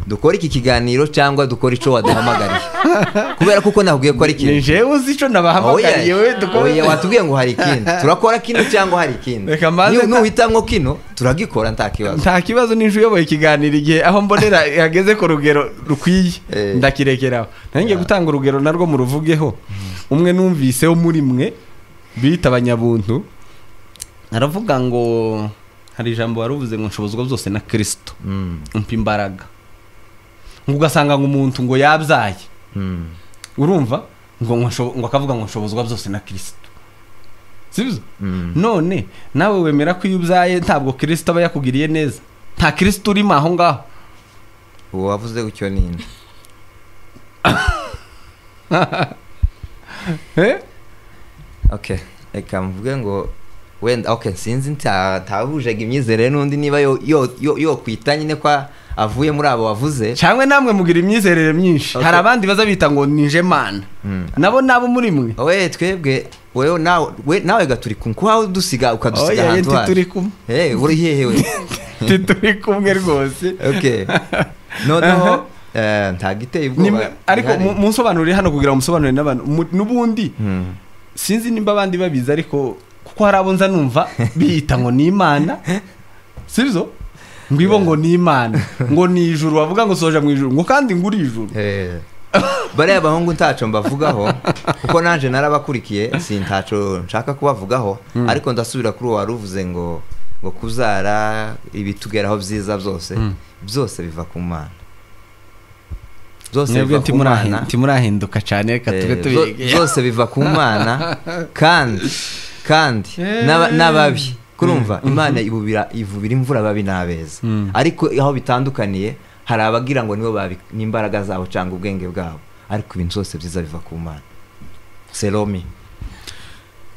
dukora iki kiganiro cyangwa dukora ico waduhamagariye kubera kuko nabwiye ko ari kintu nje uzi ico nabahamagariye we dukora. Oya watubwiye ngo hari kintu turakora kino cyangwa hari kintu nuhitamwo kino turagikora nta kibazo ninje uyoboye ikiganiro igihe aho mbonera yageze ko rugero rukwiye ndakirekeraho nanjye gutanga urugero narwo mu ruvugeho umwe numvise wo muri mwe bita abanyabuntu aravuga ngo hari ijambo waruvuze ngo nshobozwa byose na Kristo umpa imbaraga ngo ugasanga ngo umuntu ngo yabyaye urumva ngo akavuga ngo nshobozwa byose na Kristo. Sibyo none nawe wemera ko iyo ubyaye ntabwo Kristo aba yakugiriye neza nta Kristo urimo aho ngaho uwo wavuze gucyo ninde reka mvuge ngo wenda sinzi ntahujega imyizerere n'undi niba yo kwita nyine kwa avuye muri abo wavuze cyangwa namwe mugira imyizerere myinshi hari abandi baza bita ngo nije mana nabo muri mwe twebwe nawe gaturi kumwe dusiga ukadusiga ahantu hawe turi kumwe uri hehe we turi kumwe rwose noneho ntagiteye ubwoba ariko munsobanurire hano kugira ngo musobanurire n'abantu n'ubundi sinzi nimba abandi babizi ariko kuko harabonza numva biyita ngo ni Imana. Sibyo ngwibo ngo ni Imana ngo ni ijuru bavuga ngo soja mu ijuru ngo kandi nguri ijuru bare abahungu ntaco mbavugaho kuko nanje narabakurikiye sintaco nshaka kubavugaho ariko ndasubira kuri waruvuze ngo kuzara ibitugeraho byiza byose biva ku Mana byose biva ku Mana timurahinduka cyane reka tube tubige byose biva ku Mana kandi n'ababi kurumva Imana ivubira imvura babi n'abeza ariko aho bitandukaniye hari abagira ngo nibo n'imbaraga zabo cyangwa ubwenge bwabo ariko ibintu byose byiza biva ku Mana. Selomi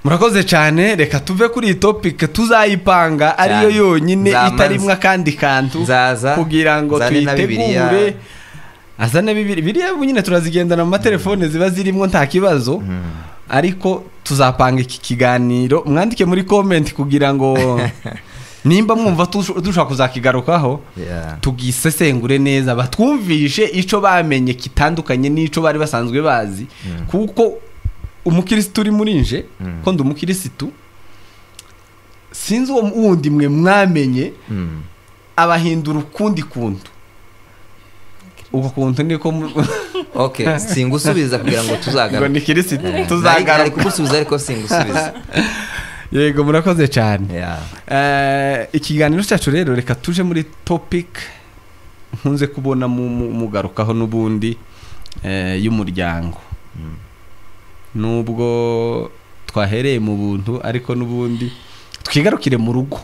murakoze cyane reka tuve kuri iyi topic tuzayipanga ariyo yonyine itarimwa kandi kantu kugira ngo tuyitegure azane Bibiliya nyine turazigendana mu matelefone ziba zirimo nta kibazo ariko tuzapanga iki kiganiro mwandike muri comment kugira ngo nimba mwumva dushaka kuzakigarukaho Yeah. tugisesengure neza batwumvishe ico bamenye kitandukanye n'ico bari basanzwe bazi kuko umukirisitu uri muri nje ko ndi umukirisitu sinzi uwo wundi mwe mwamenye abahindura ukundi kuntu uko kuntu niko Okay, singusubiza kugira ngo ngo tuzagaruke. ni kirisitu Ari tuzagaruka kugusubiza ariko singusubiza. yego murakoze cyane Yeah. ikiganiro cyacu rero reka tuje muri topic nkunze kubona mugarukaho n'ubundi y'umuryango nubwo twahereye mu buntu ariko n'ubundi twigarukire mu rugo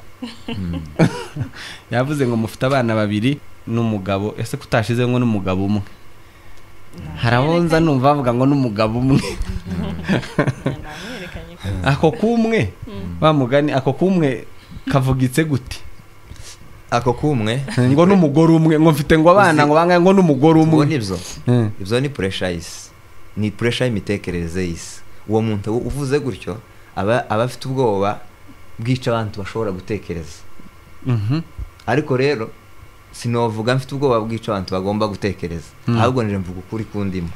yavuze ngo mufite abana babiri n'umugabo ese kutashize ngo n'umugabo umwe harabonza numva bavuga ngo n'umugabo umwe ako kumwe bamugani ako kumwe kavugitse gute Ako kumwe ngo n'umugore umwe ngo mfite ngo abana ngo bangaye ngo n'umugore umwe ubona ibyo ni pressure y'isi, ni pressure y'imitekerereze y'isi. Uwo muntu uvuze gutyo aba afite ubwoba bwica abantu bashobora gutekereza. Ariko rero sinovuga mfite ubwoba bwica abantu bagomba gutekereza, ahubwo nje mvuga ukuri kundimo.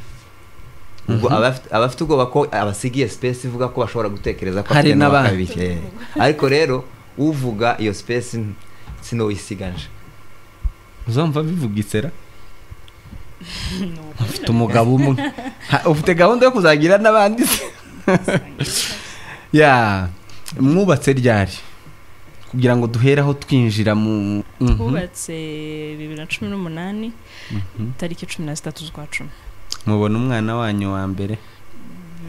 Ubwo aba afite ubwoba ko abasigiye space ivuga ko bashobora gutekereza ko hari n'abandi. Ariko rero uvuga iyo space sinoyisiganje. uzumva bivugitsera ufite umugabo umwe ufite gahunda yo kuzagira n'abandi ya mwubatse ryari kugira ngo duheraho twinjira mu twubatse 2018 tariki 13 z'ukwa 10 mubona umwana wanyu wa mbere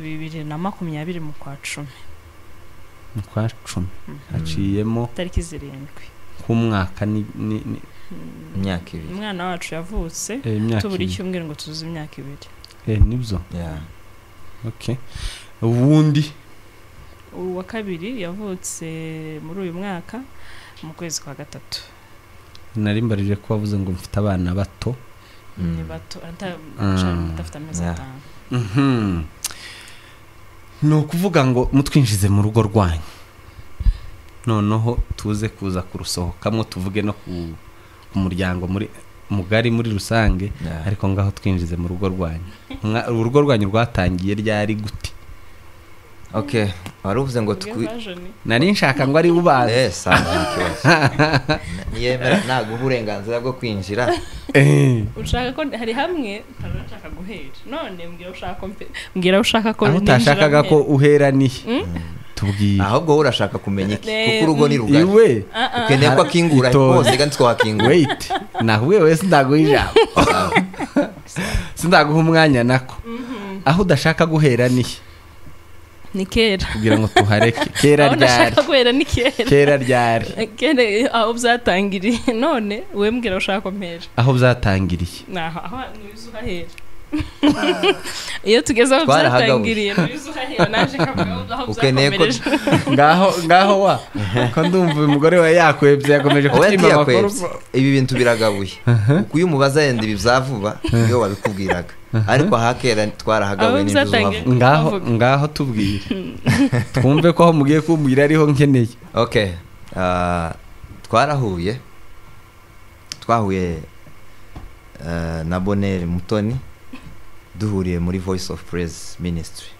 2020 mu kwa 10 mu kwa 10 haciyemo tariki 7 k'umwaka ni Imyaka ibiri. umwana wacu yavutse imyaka tuburi ibiri. cyumweru ngo tuzuze imyaka 2 nibyo Yeah. okay ubundi uwa kabiri yavutse muri uyu mwaka mu kwezi kwa 3 nari mbarije ko wavuze ngo mfite abana bato ni bato atafite amezi Yeah. 5 ni ukuvuga ngo mutwinjize mu rugo rwanyu noneho tuze kuza kurusohokamo tuvuge no ku muryango muri mugari muri rusange Yeah. ariko ngaho twinjize mu rugo rwanyu urugo rwanyu rwatangiye ryari gute Okay, waruvuze ngo nari nshaka ngo ari ubaze niyemera naguha uburenganzira bwo kwinjira. ushaka ko hari hamwe nshaka guhera none mbwira ushaka ko aho utashakaga ko uhera nihe tubwiye ahubwo urashaka kumenya iki kuko urugo ni rugari iwe ukeneye ko akingura hose kandi twakingura. wait nakubwiye wese ndaguha ijambo sindaguha umwanya nako aho udashaka guhera nihe ni kera kugira ngo tuhareke kera ryari ndashaka guhera ni kera ryari kera aho byatangiriye none we mbwira ushaka mpera aho byatangiriye aho nubizo hahera iyo tugeze aho byatangiriye nubizo hahera naje kavuga aho byakomereje ngaho wa ko ndumva umugore we yakwebye yakomeje kutima amakuru ibi bintu biragabuye kuko iyo umubaza yenda ibi byavuba iyo wabikubwiraga ariko ahakera twarahagabuye n'inzu ngaho tubwire twumve ko aho mugiye kumbwira ariho nkeneye. Okay, twahuye na Bonheur Mutoni duhuriye muri Voice of Praise Ministry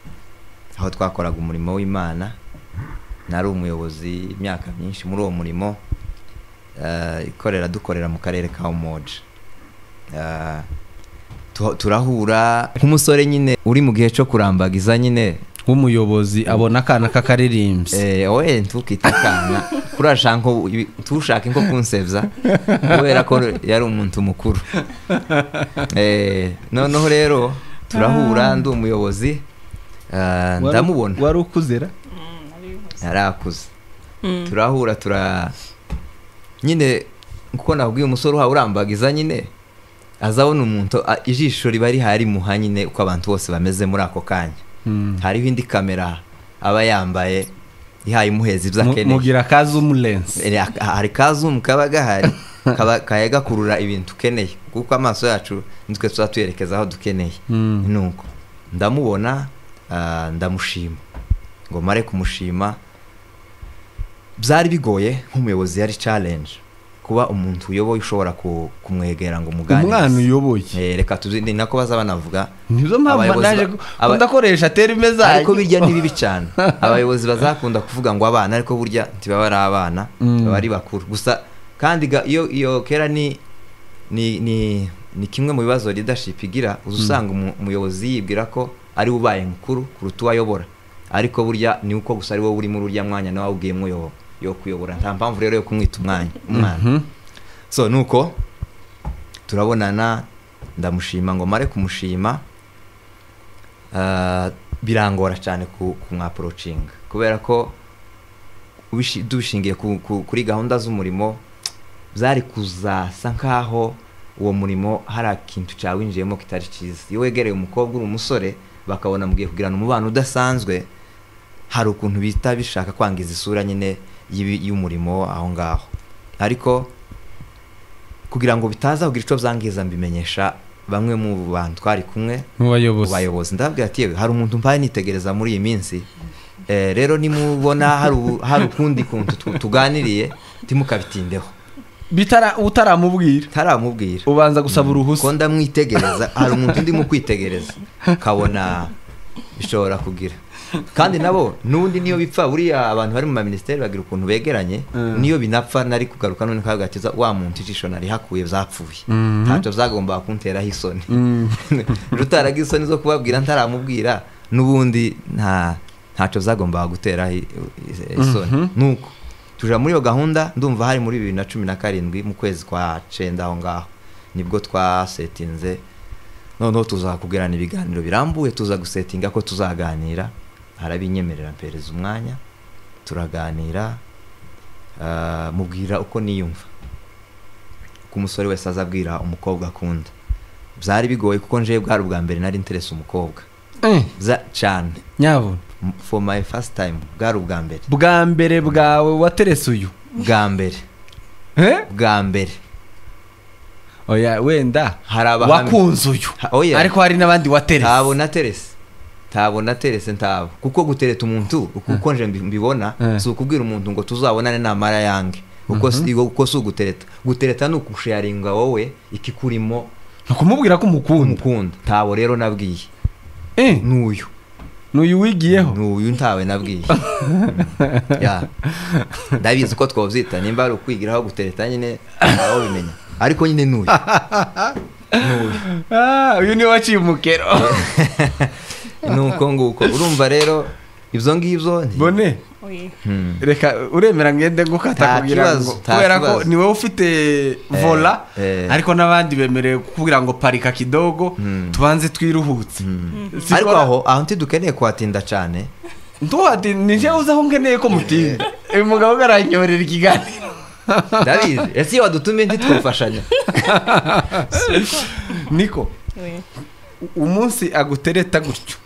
aho twakoraga umurimo w'Imana. Nari umuyobozi imyaka myinshi muri uwo murimo dukorera mu karere ka Umoja. Turahura nk'umusore nyine uri mu gihe cyo kurambagiza nyine nk'umuyobozi abona akana k'akaririmbyi oye ntukita akana kurashaka tushaka inko kunsebya kubera ko yari umuntu mukuru. Noneho rero turahura ndi umuyobozi ndamubona wari ukuzera yarakuze turahura nyine kuko nabwiye umusore uha urambagiza nyine azabona umuntu ijisho riba rihari muha nyine uko abantu bose bameze muri ako kanya. Hariho indi kamera aba yambaye ihaye umuhezi ibyakeneye mugira ka zoom lens hari ka zoom kaba gahari kaya gakurura ibintu ukeneye kuko amaso yacu nitwe tuzatuyerekeza aho dukeneye. Nuko ndamubona ndamushima ngo mare kumushima byari bigoye nk'umuyobozi yari challenge kuba umuntu uyoboye ushobora kumwegera ngo muganirize umwana uyoboye reka tuzindi nako baza banavuga nizo mpamvu naje ndakoresha terime zayo ariko birya nibibi cyane abayobozi bazakunda kuvuga ngo abana ariko burya ntibaba ari abana baba ari bakuru gusa kandi iyo kera ni kimwe mu bibazo leadership igira uzusanga umuyobozi yibwira ko ari ubaye mukuru kuruta uwayobora ariko burya ni uko gusa ari wowe uri muri urya mwanya nawe ubwiyemo yo kuyobora nta mpamvu rero yo kumwita umwana so nuko turabonana ndamushima ngo mare kumushima birangora cyane kumwaproachinga kubera ko dubishingiye kuri gahunda z'umurimo byari kuzasa nkaho uwo murimo hari ikintu cyawinjiyemo kitari cyiza iyo wegereye umukobwa uri umusore bakabona mugiye kugirana umubano udasanzwe hari ukuntu bita bishaka kwangiza isura nyine y'umurimo aho ngaho ariko kugira ngo bitaza kugira ico byangiza mbimenyesha bamwe mu bantu twari kumwe mu bayobozi ndabwira ati hari umuntu mpaye nitegereza muri iyi minsi rero nimubona hari ukundi kuntu tuganiriye timukabitindeho utaramubwira ubanza gusaba uruhusa ko ndamwitegereza hari umuntu ndimo kwitegereza kabona bishobora kugira kandi nabo nundi niyo bipfa buriya abantu bari mu ministeri bagira ukuntu begeranye niyo binapfa nari kugaruka none kagatiza wa muntu ijisho nari hakuye zapfuye ntacyo zagomba kunteraho isoni rutaraga isoni zo kubabwira ntaramubwira nubundi ntacyo zagomba gutera isoni nuko tuja muri yo gahunda ndumva hari muri 2017 mu kwezi kwa 9 aho ngaho nibwo twasetinze noneho tuzakugirana ibiganiro birambuye tuza gusetinga ko tuzaganira harabinyemerera mpereza umwanya turaganira mubwira uko niyumva ku musore wese azabwira umukobwa akunda byari bigoye kuko nje bwari ubwa mbere nari interese umukobwa cyane nyabo for my first time bwari bwa mbere bwawe waterese uyu bwa mbere oya wenda wakunze uyu ariko hari nabandi waterese ntabona terese ntabo kuko gutereta umuntu kuko nje mbibona si ukubwira umuntu ngo tuzabonane namara yange uko si gutereta ni ukusharinga wowe ikikurimo nukumubwira ko umukunda ntabo rero nabwiye n'uyu wigiyeho n'uyu ntawe nabwiye ndabizi ko twabyita nimba ari ukwigiraho gutereta nyine aho bimenya ariko nyine n'uyu uyu niwe waciye umukero nuko nguko urumva rero ibyo ngibyo bone reka uremera ngende gukata kugira ngo kubera ko ni wowe ufite vola ariko n'abandi bemerewe kugira ngo parika kidogo tubanze twiruhutse ariko aho ntidukeneye kuhatinda cyane nije uzaho nkeneye ko mutinda uyu mugabo garanyorera ikiganiro ndabizi ese iyo wadutumiye ntitwafashanya niko umunsi agutereta gutyo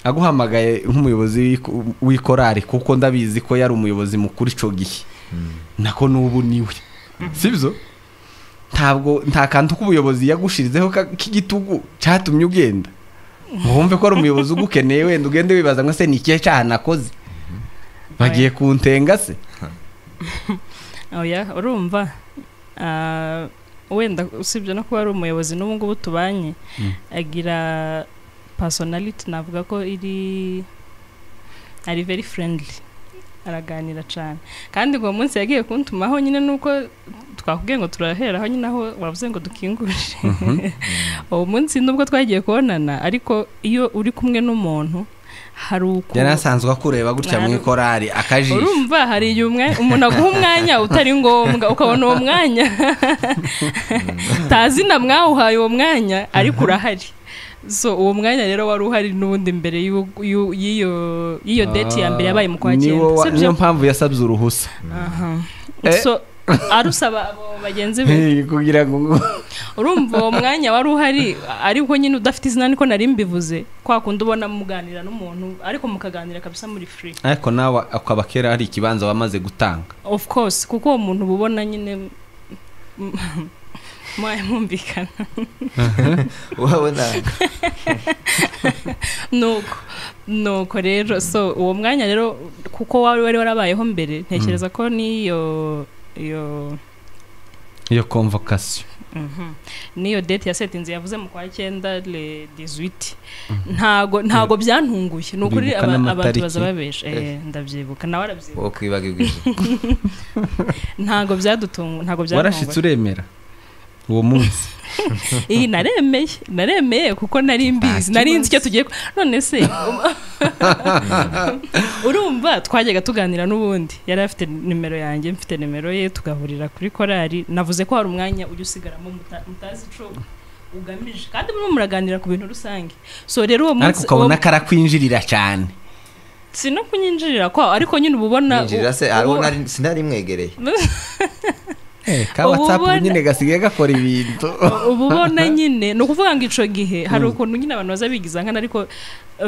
aguhamagaye nk'umuyobozi w'ikorari kuko ndabizi ko yari umuyobozi mukuru ico gihe nako nubu niwe sibyo nta kantu k'ubuyobozi yagushirizeho k'igitugu cyatumye ugenda wumve ko ari umuyobozi ugukeneye wenda ugende wibaza ngo se ni ikihe cyaha nakoze bagiye kuntenga se oya urumva wenda usibye no kuba ari umuyobozi n'ubu ngubu tubanye agira personality navuga ko ari very friendly araganira cyane kandi ngo munsi yagiye kuntumaho nyine nuko twakubwiye ngo turaheraho nyine aho wavuze ngo dukingurije uwo munsi nubwo twagiye kubonana ariko iyo uri kumwe n'umuntu hari uko yarasanzwe akureba gutya mu ikorari akajisho urumva hari umuntu aguha umwanya utari ngombwa ukabona uwo mwanya tazina mwawuhaye uwo mwanya ariko urahari so uwo mwanya rero wari uhari n'ubundi mbere y'iyo date ya mbere yabaye mu kwa 9 niyo mpamvu yasabye uruhusa so arusaba abo bagenzi be kugira ngo urumva uwo mwanya wari uhari ariko nyine udafite izina niko nari mbivuze kwa kundi ubona muganira n'umuntu ariko mukaganira kabisa muri free ariko nawe akabakera hari ikibanza wamaze gutanga of course kuko uwo muntu ubona nyine mwaye mwumvikana wabona nuko rero so uwo mwanya rero kuko wari warabayeho mbere ntekereza ko niyo convocation niyo date ya setinze yavuze mu kwa 9 le 18 ntago byantunguye nukuri abantu baza babeshe ndavyibuka nawe aravyibuka okwibagirwa ntago byatunguye warashitse uremera uwo munsi iyi naremeye kuko nari mbizi nari nzi icyo tugiye none se urumva twajyaga tuganira n'ubundi yari afite nimero yanjye mfite nimero ye tugahurira kuri korali navuze ko hari umwanya ujya usigaramo mutazi ico ugamije kandi muraganira ku bintu rusange so rero uwo munsi ariko ukabona karakwinjirira cyane sino kunyinjirira ko ariko nyine ububona sinari mwegereye ka WhatsApp nyine gasigaye gakora ibintu ububona nyine no kuvuga ngo ico gihe hari ukuntu nyine abantu bazabigiza nkana ariko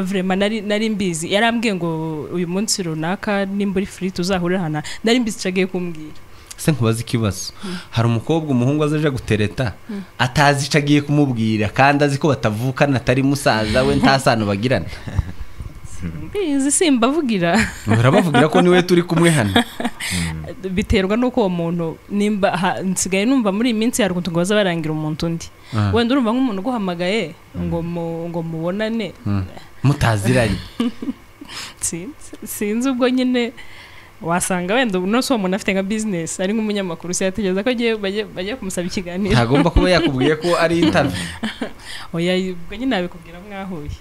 vraiment nari mbizi yarambwiye ngo uyu munsi runaka nimburi free tuzahurira hana nari mbizi cagiye kumbwira se nkubaza ikibazo hari umukobwa umuhungu azaje gutereta atazi cagiye kumubwira kandi azi ko batavukana atari musaza we ntasano bagirana mbizi simbavugira barabavugira ko niwe turi kumwe hano biterwa nuko uwo muntu nimba nsigaye numva muri iminsi hari kuntu ngoza barangira umuntu undi wenda urumva nk'umuntu guhamagaye ngo mubonane mutaziranye sinzi ubwo nyine wasanga wenda no so umuntu afite nka business ari nk'umunyamakuru se yategeza ko bagiye kumusaba ikiganiro ntagomba kuba yakubwiye ko ari interview oya ubwo nyine abikubwira mwahuye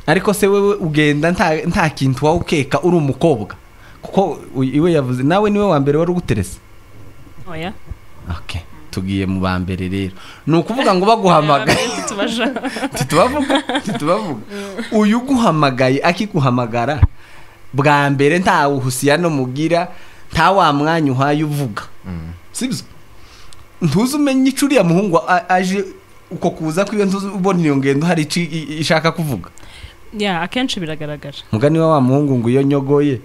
ariko se wewe ugenda nta kintu wawe ukeka uri umukobwa kuko iwe yavuze nawe niwe wa mbere wari uguterese oya okay tugiye mu ba mbere rero ni ukuvuga ngo baguhamagaye tutubavuga uyu guhamagaye akiguhamagara bwa mbere nta uhusiya no mugira nta wa mwanya uhaye uvuga sibyo ntuzi umenye icuriya muhungu aje uko kuza kwiyo ntuzi ubona iyo ngendo hari ishaka kuvuga akenshi biragaragara mugani wa muhungu ngo iyo nyogoye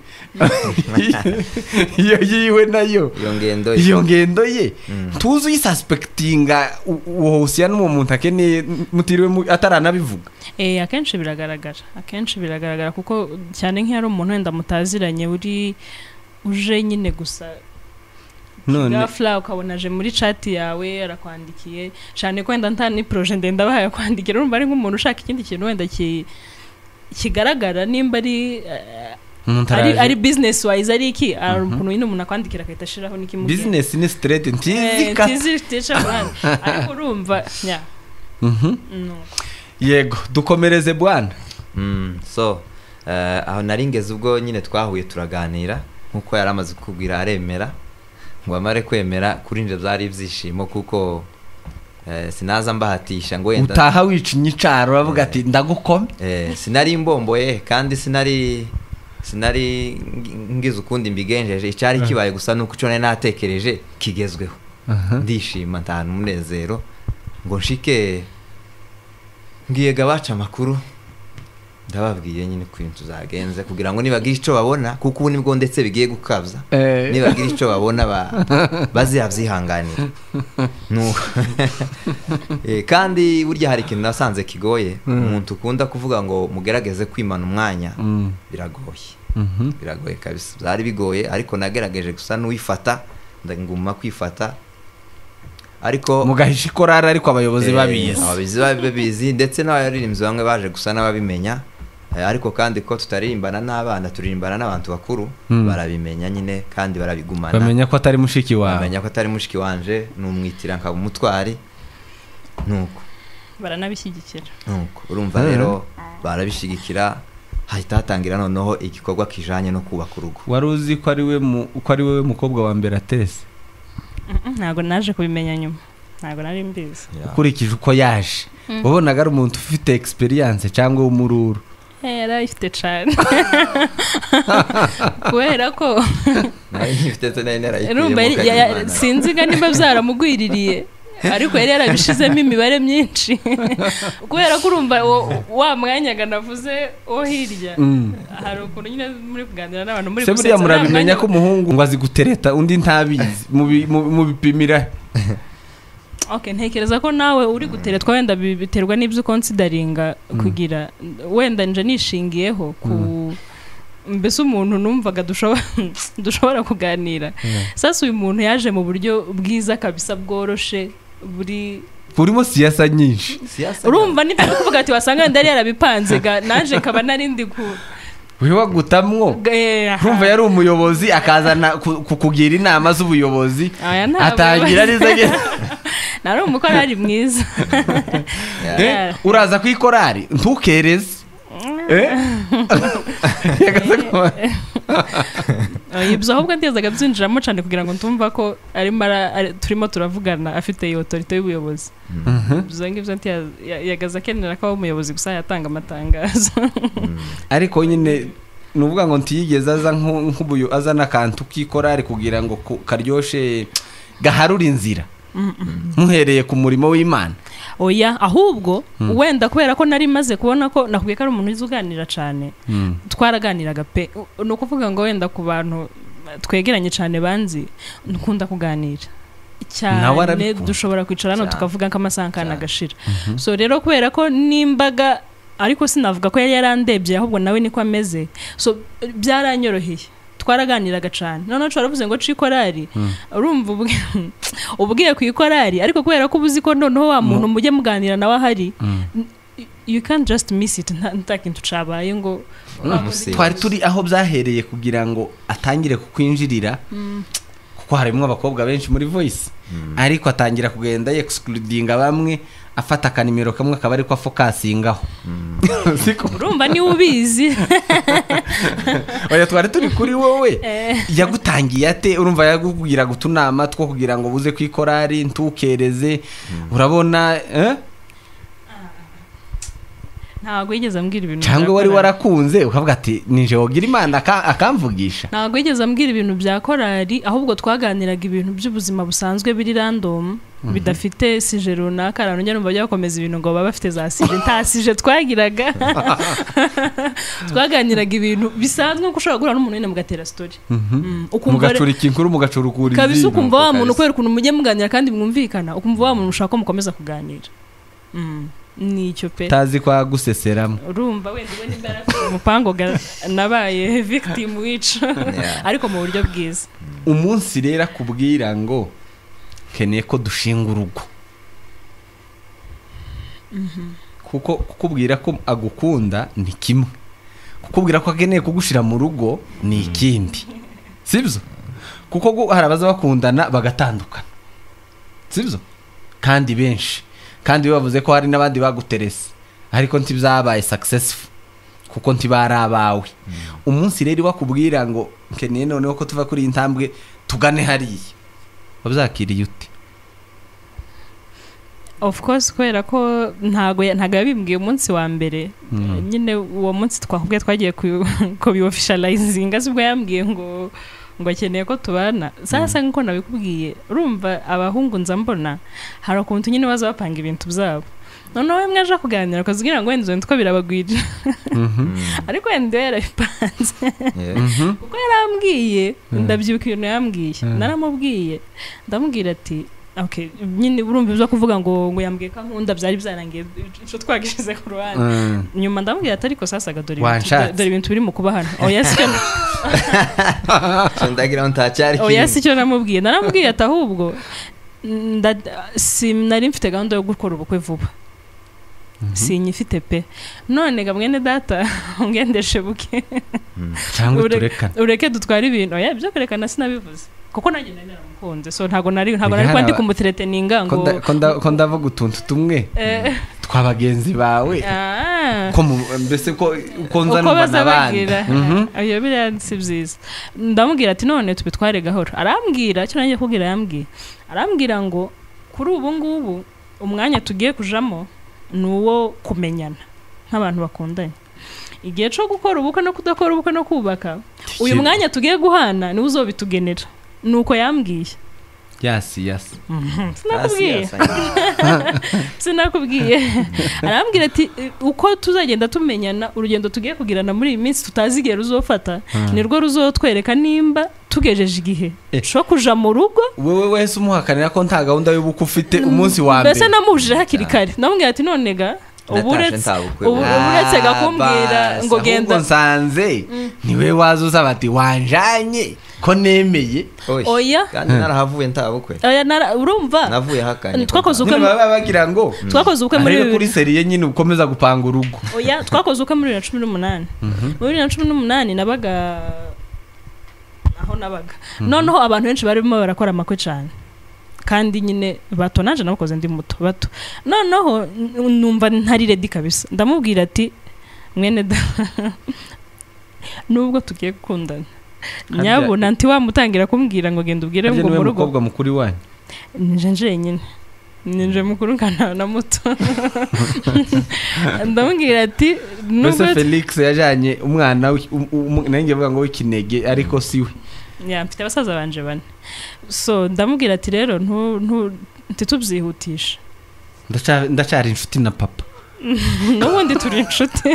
iyo yiwe nayo iyo ngendo ye tuzi uyisuspectinga uhusiya n'uwo muntu akeneye mutiriwe ataranabivuga akenshi biragaragara kuko cyane nk'iyo ari umuntu wenda mutaziranye uje nyine gusa gafla ukabona je muri chat yawe arakwandikiye cyane ko wenda nta ni projet ndenda bahaye kwandikira urumva ari nk'umuntu ushaka ikindi kintu wenda kigaragara nimba ari business wise ari iki umuntu nyine umuntu akwandikira akahita ashiraho n'ikimubye business ni straight ntizika ariko urumva yego dukomereze bwana so aho naringeze ubwo nyine twahuye turaganira nkuko yaramaze kukubwira aremera ngo amare kwemera kuri nje byari ibyishimo kuko sinaza mbahatisha ngo wenda utaha wicinye icaro bavuga ati ndagukome sinari imbomboye kandi sinari ngize ukundi mbigenjeje icyari kibaye gusa nuko cyo natekereje kigezweho ndishima ntana umunezero ngo nshike ngiye gabaca makuru ndababwiye nyine kwintu zagenze kugira ngo nibagira ico babona kuko ubu nibwo ndetse bigiye gukabza nibagira ico babona baziyavyihanganira kandi burya hari ikintu nasanze kigoye umuntu ukunda kuvuga ngo mugerageze kwimana umwanya biragoye kabisa byari bigoye ariko nagerageje gusa n'uwifata ndaguma kwifata ariko mugahisha ikorara ariko abayobozi babizi ndetse n'abaririmbyi bamwe baje gusa n'ababimenya ariko kandi ko tutarimbana n'abana turirimbana n'abantu bakuru barabimenya nyine kandi barabigumana bamenya ko atari mushiki wanje numwitira nkaba umutwari nuko baranabishyigikira nuko urumva rero barabishigikira hahita hatangira noneho igikorwa kijanye no kubaka urugo wari uzi ko ari we mukobwa wa mbere atese ntago naje kubimenya nyuma ntago nari mbizi ukurikije uko yaje wabonaga ari umuntu ufite experience cyangwa umururu yari ifite cyane kubera ko sinziga niba byaramugwiririye ariko yari yarabishizemo imibare myinshi kubera ko urumva wa mwanyaga navuze wo hirya hari ukuntu nyine muri kuganira n'abantu muri gusetsa se murabimenya ko umuhungu ngo azi gutereta undi ntabizi mu bipimira Okay, ntekereza ko nawe uri guteretwa wenda biterwa n'ibyo consideringa kugira wenda nje nishingiyeho ku mbese umuntu numvaga dushobora kuganira. Sasa uyu muntu yaje mu buryo bwiza kabisa bworoshe burimo siyasa nyinshi. Urumva ni kuvuga ati wasanga ndari yarabipanze naje kaba narindi ku wiwa gutamwo urumva yari umuyobozi akazana kukugira inama z'ubuyobozi atangira ariza nari umukorari mwiza. Uraza kwikorari ntukereze ibyo ahubwo ntezaga byinjiramo cyane kugira ngo ntumva ko turimo turavugana afite iyo autorité y'ubuyobozi. Ibyo ngibyo yagaza akenera ko umuyobozi gusa yatanga amatangazo. Ariko nyine nuvuga ngo ntiyigeze aza nk'ubuyo azana akantu k'ikorari kugira ngo karyoshe gaharura inzira muhereye ku murimo w'Imana. Oya, ahubwo wenda kubera ko nari maze kubona ko nakubwiye ko ari umuntu uzuganira cyane, twaraganiraga pe. No kuvuga ngo wenda ku bantu twegeranye cyane banzi nkunda kuganira cyane, dushobora kwicara no tukavuga nk'amasaha kanagashira. So rero kubera ko nimbaga, ariko sinavuga ko yari yarandebye, ahubwo nawe niko ameze, so byaranyoroheye, twaraganiraga cyane. None twaravuze ngo cikorari, urumva ubwiye kwikorari, ariko kubera ko ubuzi ko noneho wa muntu mujye muganira nawe ahari, you can't just miss it. Ntakintu cabaye ngo twari turi aho byahereye kugira ngo atangire kukwinjirira, kuko harimo abakobwa benshi muri Voice, ariko atangira kugenda excludinga bamwe, afata akanimero kamwe akaba ariko afokasingaho. Urumva ni ubizi. Oya, twari turi kuri wowe yagutangiye ate? Urumva yagukugira gutunama two kugira ngo buze kwikorari ntukereze, urabona ntago yigeze ambwira ibintu cyangwa wari warakunze ukavuga ati nije wogira Imana akamvugisha. Ntago yigeze ambwira ibintu bya korari, ahubwo twaganiraga ibintu by'ubuzima busanzwe biri random, bidafite sije runaka. Abantu njye numva byakomeza ibintu ngo baba bafite za sije, nta sije twagiraga. Twaganiraga ibintu bisanzwe ko ushobora guhura n'umuntu nyine mugatera story, mugacura ikinkuru mugacura ukuri kabisa, ukumva wa muntu kubera ukuntu mujye muganira kandi mwumvikana, ukumva wa muntu ushaka ko mukomeza kuganira. Nicyo pe tazi kwa guseseramo. Urumva wenda we n'imbaraga umupango nabaye victim wica, ariko mu buryo bwiza. Umunsi rero akubwira ngo keneye ko dushinga urugo, kuko kukubwira ko agukunda ni kimwe, kukubwira ko akeneye kugushira mu rugo ni ikindi, sibyo? Kuko hari abaza bakundana bagatandukana, sibyo? Kandi benshi, kandi bavuze ko hari n'abandi baguterese ariko ntibyabaye successful kuko ntibari abawe. Umunsi rero bakubwira ngo keneye noneho ko tuva kuri intambwe tugane hariya, wabyakiriye ute? Of course kubera ko ntago yabimbwiye umunsi wa mbere, nyine uwo munsi twakubwiye twagiye ko bi officializing, asubwo yambwiye ngo akeneye ko tubana. Sasa nko nabikubwiye, urumva abahungu nzambona hari ukuntu nyine baza bapanga ibintu byabo, noneho mwe aje kuganira akazugira ngo wenda two birabagwira, ariko wenda yarabipanze kuko yarambwiye, ndabyibuka ibintu yambwiye, naramubwiye ndamubwira ati okay, nyine urumva ibyo kuvuga ngo yambwiye ko nkunda byari byarangiye cyo twagishize ku ruhande. Nyuma ndamubwira ati ariko sasa dore ibintu biri mu kuba hano. Oya sicyo ndagira ntacyari. Oya sicyo namubwiye, naramubwiye ati ahubwo nari mfite gahunda yo gukora ubukwe vuba, sinyifite pe, none ga mwene data ungendeshe buke cyangwa ureke dutwara ibintu. Oya byo kwerekana sinabivuze kuko nanjye naramukunze, so ntago nari kwandi kumuterete ninga ngo ko ndavuga utuntu tumwe twabagenzi bawe ko mbese ko ukonza numva nabandi. Ayo biransi byiza. Ndamubwira ati none tubitware gahoro. Arambwira cyo nanjye kubwira, arambwira ngo kuri ubu ngubu umwanya tugiye kujamo nuwo kumenyana nk'abantu bakundanye. Igihe cyo gukora ubukwe no kudakora ubukwe no kubaka, uyu mwanya tugiye guhana ni uzobitugenera. Nuko yambwiye yasi sinakubwiye arambwira ati uko tuzagenda tumenyana urugendo tugiye kugirana muri iyi minsi tutazi igihe ruzofata nirwo ruzotwereka nimba tugejeje igihe sho kuja mu rugo wewe wese umuhakanira ko nta gahunda y'ubuko ufite umunsi wa mbere mbese namuje hakiri kare namubwira ati none ga uburetse gakumbwira ngo genda nsanze niwe wazuza bati wanjanye ko nemeye oya kandi narahavuye ntabukwe oya urumva navuye hakanye twakoze ubukwe bagira ngo twakoze ubukwe kuri seriye nyine ukomeza gupanga urugo oya twakoze ubukwe muri 2018 muri 2018 nabaga aho nabaga noneho abantu benshi barimo barakora amakwe cyane kandi nyine bato naje nabakoze ndi muto bato noneho numva ntari ready kabisa ndamubwira ati mwene nubwo tugiye gukundana nyabona nti wamutangira kumbwira ngo genda ubwire ngo mu rugo umukobwa mukuri wanyu nje nyine ninje mukuru kana na muto ndamubwira ati nubwo Felix yajanye umwana nanjye vuga ngo w'ikinege ariko siwe mfite abasaza banje bane so ndamubwira ati rero ntitubyihutisha ndacyari inshuti na papa n'ubundi turi inshuti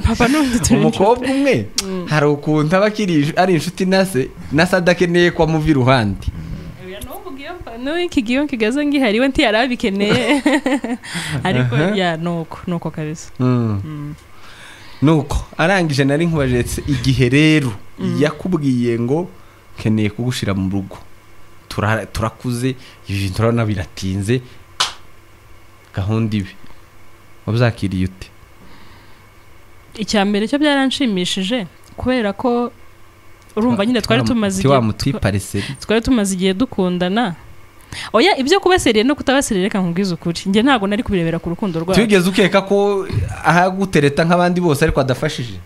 papa n'ubundi turi inshuti umukobwa umwe hari ukuntu aba ari inshuti na se adakeneye ko amuva iruhande n'iki gihe kigaze ngihariwe ntiyarabikeneye ariko nuko kabisa nuko arangije nari nkubajetse igihe rero yakubwiye ngo keneye kugushira mu rugo turakuze ibintu turabona biratinze gahunda ibi wabyakiriye ute icyambere cyo byaranshimishije kubera ko urumva nyine twari tumaze igihe dukundana oya ibyo kubaseriye no kutabaseriye reka nkubwize ukuri njye ntago nari kubirebera ku rukundo rwawe tugeze ukeka ko ahagutereta nk'abandi bose ariko adafashije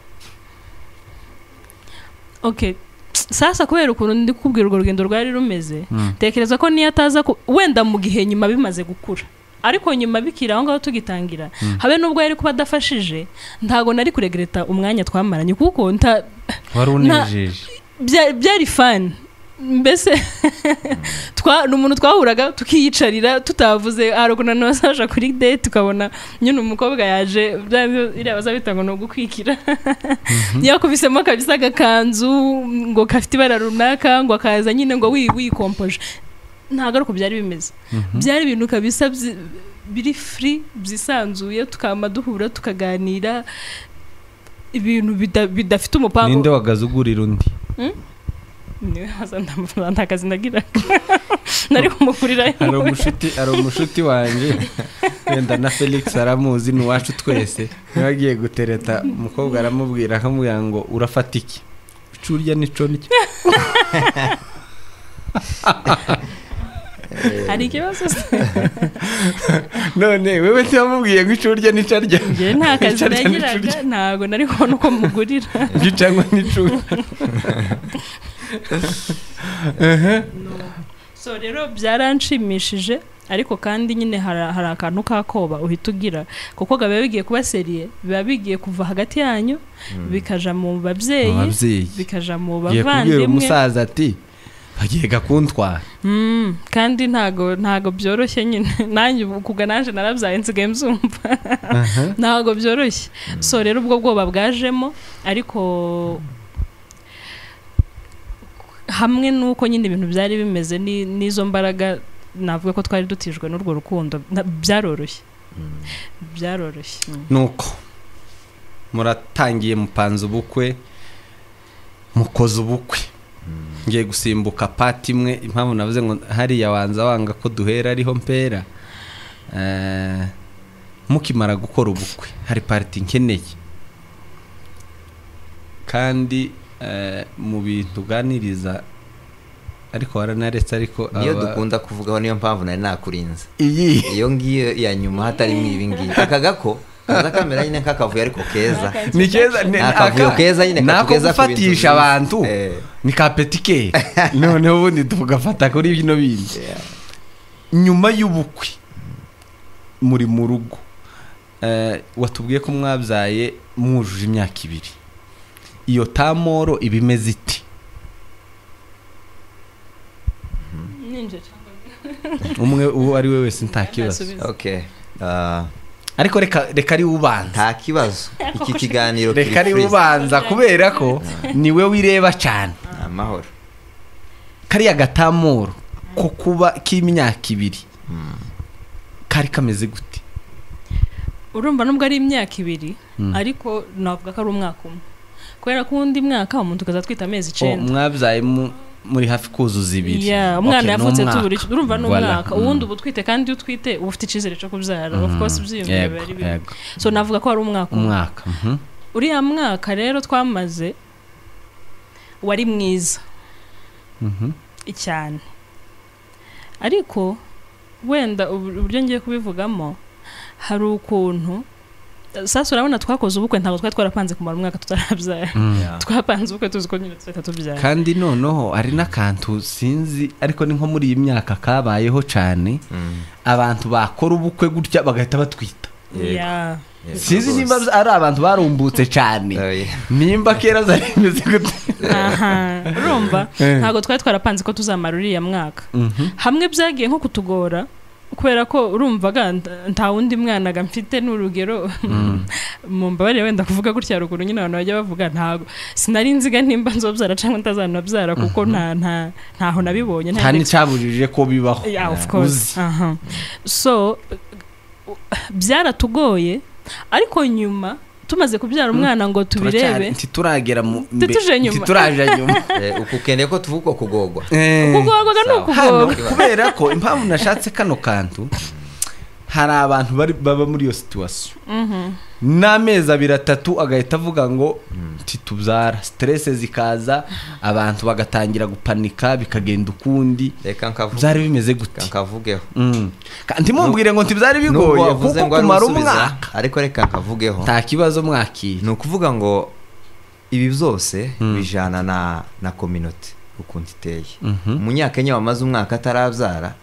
okay sasa kubera ukuntu ndi kubwira urwo rugendo rwari rumeze tekereza ko niyo ataza wenda mu gihe nyuma bimaze gukura ariko nyuma bikira aho ngaho tugitangira habe nubwo yari kuba adafashije ntago nari kuregreta umwanya twamaranye kuko wari unejeje byari fun mbese n'umuntu twahuraga tukiyicarira tutavuze harukuna nasaje kuri date tukabona nyine umukobwa yaje iriya bazabita ngo no gukwikira yakubisemo kabisa agakanzu ngo kafite ibara runaka ngo akaza nyine ngo wikompoje ntago ariko byari bimeze byari ibintu kabisa biri free byisanzuye tukama duhura tukaganira ibintu bidafite umupango ninde wagazugurira undi niwe hazanda kazi nagira nari kumugurira ari umushuti wanje wenda na Felix aramuzi n'uwacu twese yagiye gutereta umukobwa aramubwira akamubwira ngo urafata iki ucurya nico nicyo hari ikibazo none wewe cyamubwiye ngo icurya nico arya nge nta kazi nagiraga ntago nari kubona uko mugurira gicangwa n'icurya so rero byaranshimishije ariko kandi nyine hari akantu kakoba uhita ugira kuko gabe bigiye kuba seriye biba bigiye kuva hagati yanyu bikaja mu babyeyi bikaja mu bavandimwe umusaza ati bagiye gakuntwara kandi ntago byoroshye nyine nanjye kuga naje narabyaye nsigaye mzumva ntago byoroshye so rero ubwo bwoba bwajemo ariko hamwe nuko nyine ibintu byari bimeze n'izo mbaraga navuga ko twari dutijwe n'urwo rukundo byaroroshye nuko muratangiye mupanze ubukwe mukoze ubukwe ngiye gusimbuka pati imwe impamvu navuze ngo hariya wanza wanga ko duhera ariho mpera mukimara gukora ubukwe hari party nkeneye kandi mu bintu uganiriza ariko waranaretse ariko niyo dukunda kuvugaho niyo mpamvu nari nakurinze iyi iyo ngiyo ya nyuma hatarimo ibi ngibi akagako kaza kamera nyine kakavuye ariko keza ni keza akavuyo keza nyine katugeza gufatisha abantu ni ka petike noneho ubundi tugafata kuri bino bindi nyuma y'ubukwe muri mu rugo watubwiye ko mwabyaye mwujuje imyaka 2 iyo tamoro ibimeze iti ninje umwe uwo ari we wese nta kibazo okay ariko reka ari ubanza nta kibazo iki kiganiro reka ari ubanza kubera ko niwe wireba cyane amahoro kariya gatamuro ko kuba k'imyaka 2 kari kameze gute urumva nubwo ari imyaka 2 ariko navuga ko ari umwaka umwe kubera ko undi mwaka umuntu kaza twita amezi 9 mwabyaye muri hafi kuzuza 2 umwana yavutse tuburi urumva n'umwaka uwundi ubutwite kandi utwite ufite icizere cyo kubyara of course byiyumvira bari bibi so navuga ko ari umwaka uriya mwaka rero twamaze wari mwiza cyane ariko wenda uburyo ngiye kubivugamo hari ukuntu sasa urabona twakoze ubukwe ntabwo twarapanze kumara umwaka tutarabyara twapanze ubukwe tuzi ko nyine tutatubyara kandi noneho ari n'akantu sinzi ariko ni nko muri iyi myaka kabayeho cyane abantu bakora ubukwe gutya bagahita batwita sinzi nimba ari abantu barumbutse cyane nimba kera zari imeze gute urumva ntabwo twarapanze ko tuzamara uriya mwaka hamwe byagiye nko kutugora kubera ko urumvaga nta wundi mwana mfite n'urugero mu mbabare wenda kuvuga gutya ruguru nyine abantu bajya bavuga ntago sinari nziga nimba nzobyara cyangwa ntazanabyara kuko ntaho nabibonye nta nicabujije ko bibaho of course so byaratugoye ariko nyuma tumaze kubyara umwana ngo tubirebe ntituragera mu ntituraje nyuma ukukene ko tuvuga kugogwa n'ukugogwa kubera ko impamvu nashatse kano kantu hari abantu baba muri iyo situation n'amezi 2-3 agahita avuga ngo ntitubyara stress zikaza abantu bagatangira gupanika bikagenda ukundi byari bimeze gute nkavugeho kandi mumbwire ngo ntibyari bigoye kuko kumara umwaka ariko reka nkavugeho nta kibazo mwakira ni ukuvuga ngo ibi byose bijana na community ukuntu iteye umunyakenya wamaze umwaka atarabyara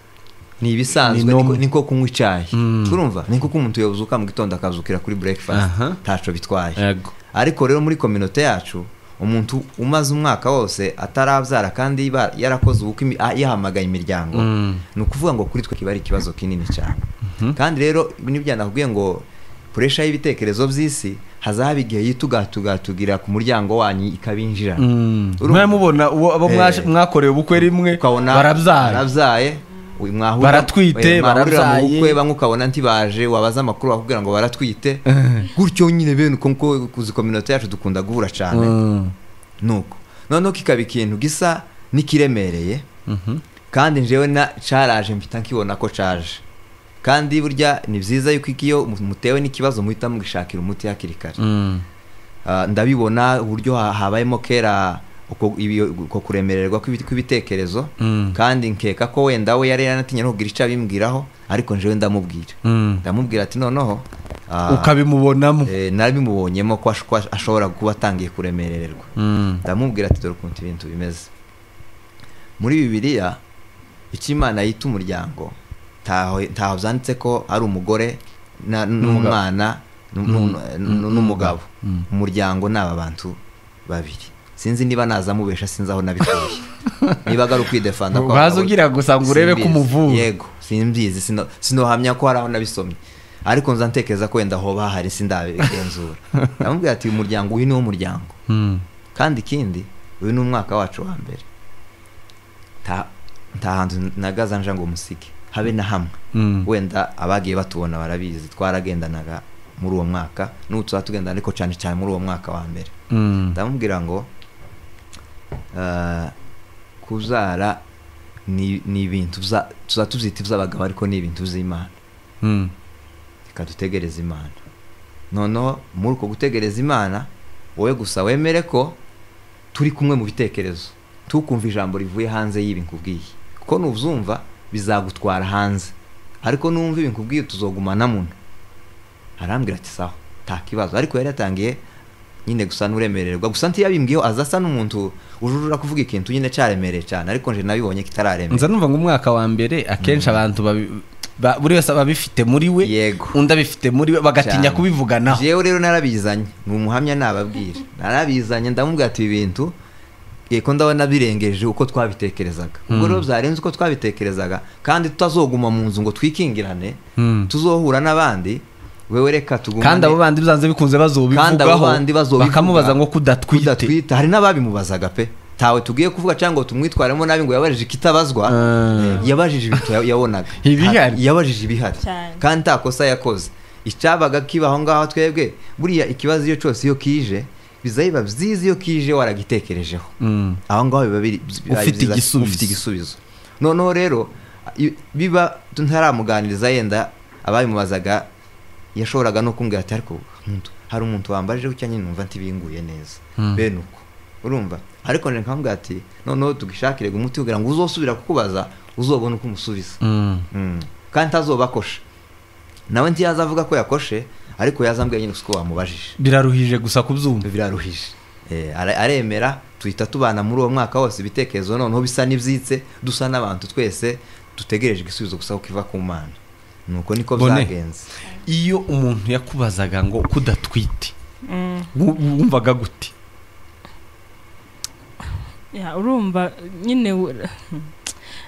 ni ibisanzwe niko kunywa icyayi urumva niko ko umuntu yobuzuka mu gitondo akazukira kuri breakfast taco bitwaye ariko rero muri community yacu umuntu umaze umwaka wose atarabyara kandi yarakoze ubukwe yahamagaye imiryango ni ukuvuga ngo kuri twe kiba ari ikibazo kinini cyane kandi rero nibyo nakubwiye ngo pressure y'ibitekerezo by'isi hazaba igihe yitugatugira ku muryango wanyu ikabinjira mubona abo mwakoreye ubukwe rimwe barabyaye baratwite barabyaye bamwe ukabona ntibaje wabaza amakuru bakubwira ngo baratwite gutyo nyine bene uko kuzi community yacu dukunda guhura cyane nuko noneho kikaba ikintu gisa n'ikiremereye kandi njewe caraje mpita nkibona ko caje kandi burya ni byiza yuko iyo mutewe n'ikibazo muhita mugishakira umuti hakiri kare ndabibona uburyo habayemo kera uko kuremererwa kw'ibitekerezo kandi nkeka ko wenda we yari yaranatinye no kugira icyo abimbwiraho ariko njewe ndamubwira ati noneho ukabimubonamo nabimubonyemo ko ashobora kuba atangiye kuremererwa ndamubwira ati dore ukuntu ibintu bimeze muri Bibiliya icyo Imana yita umuryango ntaho byanditse ko ari umugore n'umwana n'umugabo umuryango ni aba bantu babiri sinzi niba nazamubesha sinzi aho nabikuye niba garu kwidefanda ko bazugira gusa ngo urebe ko umuvuye yego simbizi sinohamya ko hari aho nabisomye ariko nza ntekereza ko wenda hoba hari sindabigenzura ndamubwira ati umuryango uyu ni wo muryango kandi ikindi uyu ni umwaka wacu wa mbere nta hantu nagaza nja ngo musige habe na hamwe wenda abagiye batubona barabizi twaragendanaga muri uwo mwaka n'ubu tuba tugendana ariko cyane cyane muri uwo mwaka wa mbere ndamubwira ngo kuzara ni ibintu tuza tubyita iby'abagabo ariko ni ibintu by'Imana reka dutegereze Imana noneho muri uko gutegereza Imana wowe gusa wemere ko turi kumwe mu bitekerezo tukumva ijambo rivuye hanze y'ibi nkubwiye kuko nuvyumva bizagutwara hanze ariko numva ibi nkubwiye tuzogumana muno arambwira ati sawa nta kibazo ariko yari yatangiye nyine gusa nuremererwa gusa ntiyabimbwiyeho azasa n'umuntu ujurura kuvuga ikintu nyine cyaremereye cyane ariko nje nabibonye kitararemera nza numva ngo umwaka wa mbere akenshi abantu buri wese abifite muri we yego undi abifite muri we bagatinya kubivuganaho jewe rero narabizanye ni umuhamya nababwira narabizanye ndamubwira ati ibintu ko ndabona birengeje uko twabitekerezaga ubwo rero byarenze uko twabitekerezaga kandi tutazoguma mu nzu ngo twikingirane tuzohura n'abandi wewe reka tugumane kandi abo bandi byanze bikunze bazobivugaho bakamubaza ngo kudatwite hari n'ababimubazaga pe tawe tugiye kuvuga cyangwa tumwitwaremo nabi ngo yabajije kitabazwa yabajije ibintu yabonaga yabajije ibihari kandi takosa yakoze icyabaga kibaho ngaho twebwe buriya ikibazo iyo cyose iyo kije bizayiba byiza iyo kije waragitekerejeho aho ngaho biba ufite igisubizo noneho rero biba ntaramuganiriza yenda ababimubazaga yashoboraga no kumbwira ati ariko hari umuntu wambaje ucya nyine numva ntibinguye neza bene uko urumva ariko nje nkambwira ati noneho tugishakire umuti kugira ngo uzosubira kukubaza uzobona uko umusubiza kandi tazobakosha nawe ntiyaza avuga ko yakoshe ariko yazambwiye nyine uko wamubajije biraruhije gusa kubyumva biraruhije aremera tuhita tubana muri uwo mwaka wose ibitekerezo noneho bisa n'ibyitse dusa n'abantu twese dutegereje igisubizo gusa ko kiva ku Mana nuko niko byagenze iyo umuntu yakubazaga ngo kudatwite wumvaga gute urumva nyine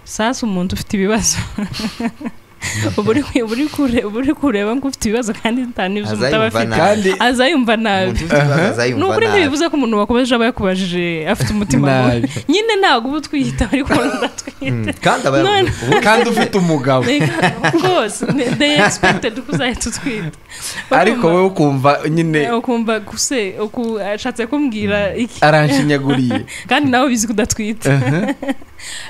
sasa umuntu ufite ibibazo uburi kureba ngo ufite ibibazo kandi ntanibyo mutabafite azayumva nabi n'ukuri ntibivuze ko umuntu wakubaje aba yakubajije afite umutima mubi nyine ntabwo uba utwita ariko ndatwite kandi ufite umugabo rwose they expected ko uzahita utwita ariko wowe ukumva nyine ukumva guse ashatse kumbwira iki aranshinyaguriye kandi nawe bizi kudatwita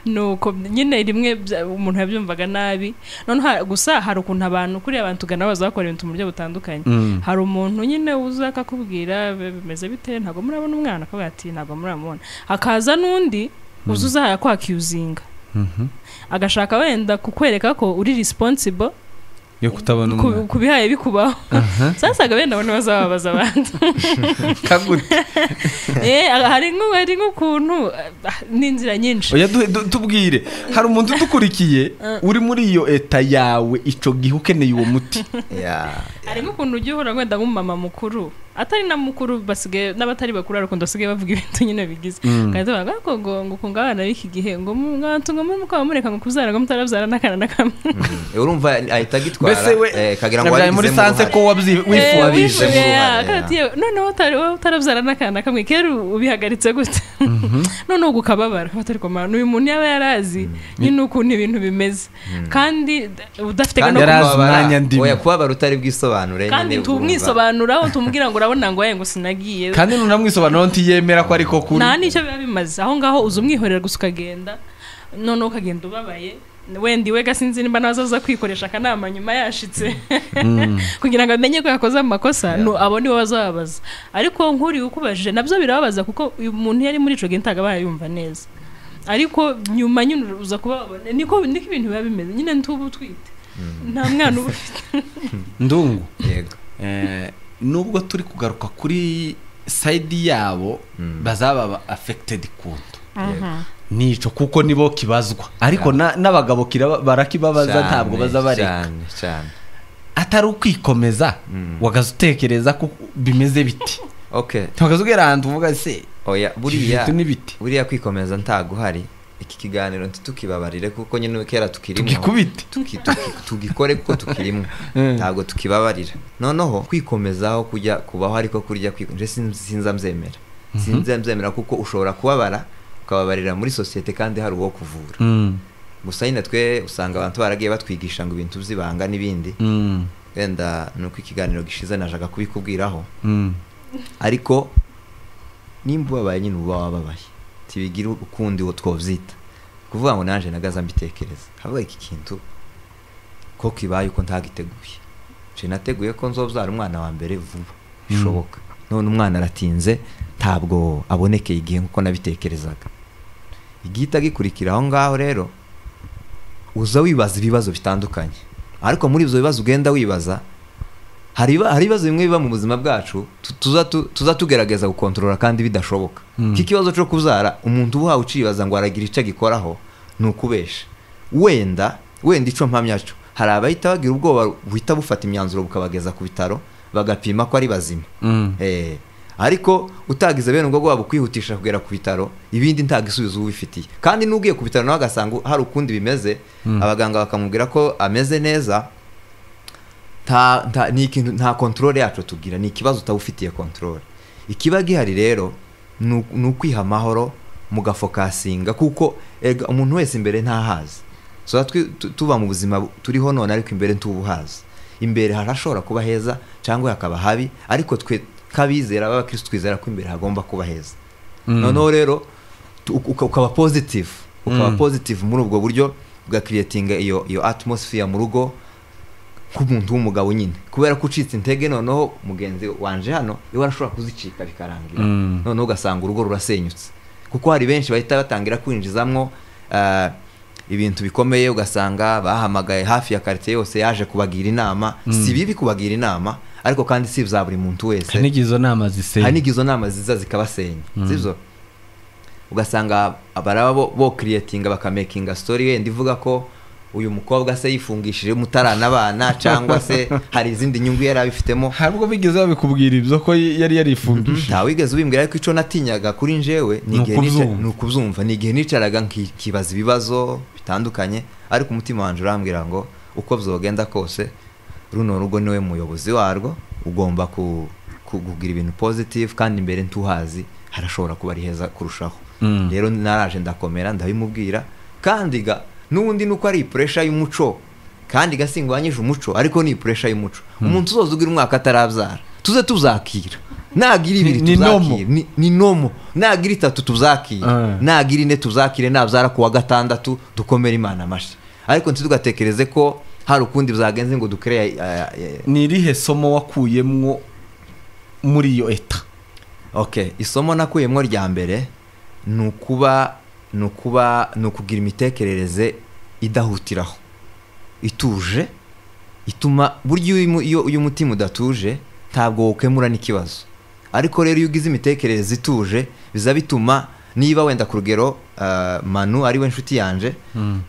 nuko nyine rimwe umuntu yabyumvaga nabi none gusa hari ukuntu abantu kuri abantu tugana bazakora ibintu mu buryo butandukanye hari umuntu nyine uza akakubwira bimeze bite ntabwo murabona umwana akavuga ati ntabwo muramubona hakaza n'undi uzuza yakwakiuzinga agashaka wenda kukwereka ko uri responsible yo kutabona umwana kubihaye bikubaho sasa gabenda bone bazababaza abantu kagute hari nk'ukuntu n'inzira nyinshi oya tubwire hari umuntu dukurikiye uri muri iyo eta yawe ico gihe ukeneye uwo muti hari nk'ukuntu ugiye uhura wenda nk'umumama mukuru atari na mukuru basigaye n'abatari bakuru ariko ndasigaye bavuga ibintu nyine bigize kandi bavuga ko ngo kunga abana b'iki gihe ngo mwantu ngo mukaba mureka ngo kuzara ngo mutarabyara n'akana nakamwe urumva ahita gitwara kagira ngo muri sanse ko wifubije mu ruhare noneho utarabyara n'akana nakamwe kera ubihagaritse gute noneho gukababara batariko mana uyu muntu yaba yarazi nyine ukuntu ibintu bimeze kandi udafite no kubabara oya kubabara utari bwisobanure kandi tumwisobanuraho tumubwira ngo urabona ngo ngo sinagiye kandi nunamwisobanura ntiyemera ko ariko kuri nta nicyo biba bimaze aho ngaho uzumwihorera gusa ukagenda noneho ukagenda ubabaye wendi we gasinzi nimba nazaza kwikoresha akanama nyuma yashitse kugira ngo amenye ko yakoze amakosa abo ni bo bazababaza ariko nkuri ukubajije nabyo birababaza kuko uyu muntu yari muri ico gihe ntagabaye yumva neza ariko nyuma nyine uza kubabona niko ibintu biba bimeze nyine ntubu twite nta mwana uba ufite ndungu yego nubwo turi kugaruka kuri side yabo bazaba affected kuntu nico kuko nibo kibazwa ariko n'abagabo barakibabaza ntabwo bazabareka cyane atari ukwikomeza wagazutekereza ko bimeze biti okay twagazugera ahantu uvuga se oya buriya kwikomeza ntaguhari iki kiganiro tukibabarire kuko nyine kera tukirimo tugikore kuko tukirimo ntabwo tukibabarira noneho kwikomezaho kujya kubaho ariko kurya nje sinzamzemera kuko ushobora kubabara ukababarira muri societe kandi hari uwo kuvura gusa nyine twe usanga abantu baragiye batwigisha ngo ibintu by'ibanga n'ibindi wenda nuko ikiganiro gishize najaga kubikubwiraho ariko nimba ubabaye nyine uba wababaye tibigira ukundi wo twovyita kuvuga ngo nanje nagaza mbitekereza havuga iki kintu ko kibaye uko ntagiteguye je nateguye ko nzobyara umwana wa mbere vuba bishoboka none umwana aratinze ntabwo abonekeye igihe nkuko nabitekerezaga igita gikurikira aho ngaho rero uza wibaza ibibazo bitandukanye ariko muri ibyo bibazo ugenda wibaza hari ibibazo bimwe biba mu buzima bwacu tuza tugerageza gukontorora kandi bidashoboka kikibazo cyo kuzara umuntu ubuhawe ucibaza ngo aragira icyo gikoraho nukubesha wenda ico mpamyaco hari abayita bagira ubwoba buhita bufata imyanzuro bukabageza ku bitaro bagapima ko ari bazima ariko utagize bene ubwo waba kwihutisha kugera ku bitaro ibindi nta gisubizo ubifitiye kandi n'ugiye ku bitaro nawe agasanga hari ukundi bimeze abaganga bakamubwira ko ameze neza nta control yacu tugira ni ikibazo utabufitiye control ikiba gihari rero ni ukwiha amahoro mugafokasinga kuko umuntu wese imbere ntahazi so tuba mu buzima turiho none ariko imbere ntubuhazi imbere harashobora kuba heza cyangwa hakaba habi ariko twe kabizera b'abakristo twizera ko imbere hagomba kuba heza noneho rero ukaba positive muri ubwo buryo bwa creating iyo atmosphere mu rugo k'umuntu w'umugabo nyine kubera ko ucitse intege noneho mugenzi wanje hano iwe arashobora kuzicika bikarangira noneho ugasanga urugo rurasenyutse kuko hari benshi bahita batangira kwinjizamwo ibintu bikomeye ugasanga bahamagaye hafi ya quartier yose yaje kubagira inama si bibi kubagira inama ariko kandi si bya buri muntu wese hari n'igizo nama ziza zikabasenya sivyo ugasanga abarabo bo creating bakamaking a story wenda ivuga ko uyu mukobwa se yifungishije mutarana abana cyangwa se hari izindi nyungu yari abifitemo harubwo bigeze babikubwira ibyo ko yari yarifungishije nta wigeze ubimbwira ariko ico natinyaga kuri njewe ni ukubyumva ni igihe nicaraga nkibaza ibibazo bitandukanye ariko umutima wanje urambwira ngo uko byogenda kose runo rugo niwe muyobozi warwo ugomba kugira ibintu positive kandi imbere ntuhazi harashobora kuba ari heza kurushaho rero naraje ndakomera ndabimubwira kandi n'ubundi nuko ari pressure y'umuco kandi gasingwanyije umuco ariko ni pressure y'umuco umuntu uzoza ugira umwaka atarabyara tuze tuzakira nagira ibiri tuzakira ni nomo nagira itatu tuzakira nagira ine tuzakire nabyara kuwa gatandatu dukomera Imana amashi ariko ntitugatekereze ko hari ukundi byagenze ngo dukere ni irihe somo wakuyemwo muri iyo eta okay isomo nakuyemwo rya mbere nukugira imitekerereze idahutiraho ituje ituma buryo iyo umutima udatuje ntabwo ukemura n'ikibazo ariko rero iyo ugize imitekerereze ituje biza bituma niba wenda ku rugero Manu ari we nshuti yanje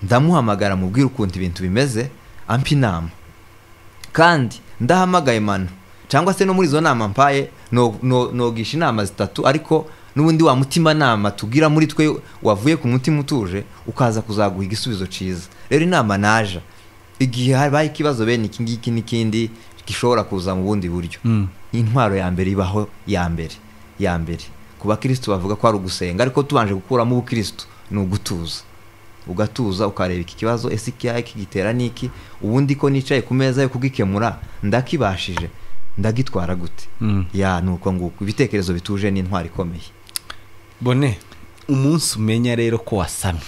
ndamuhamagara mubwira ukuntu ibintu bimeze ampa inama kandi ndahamagaye Manu cyangwa se no muri zo nama mpaye nogisha inama zitatu ariko n'ubundi wa mutima nama tugira muri twe wavuye ku mutima utuje ukaza kuzaguha igisubizo ciza rero inama naja igihe habaye ikibazo bene iki ngiki n'ikindi gishobora kuza mu bundi buryo intwaro ya mbere ibaho ya mbere kuba Kristo bavuga ko ari ugusenga ariko tubanje gukuramo ubukristo ni ugutuza ugatuza ukareba iki kibazo ese kigitera niki ubundi ko nicaye ku meza yo kugikemura ndakibashije ndagitwara gute nuko nguko ibitekerezo bituje ni intwari ikomeye Bone umunsi umenya rero ko wasamye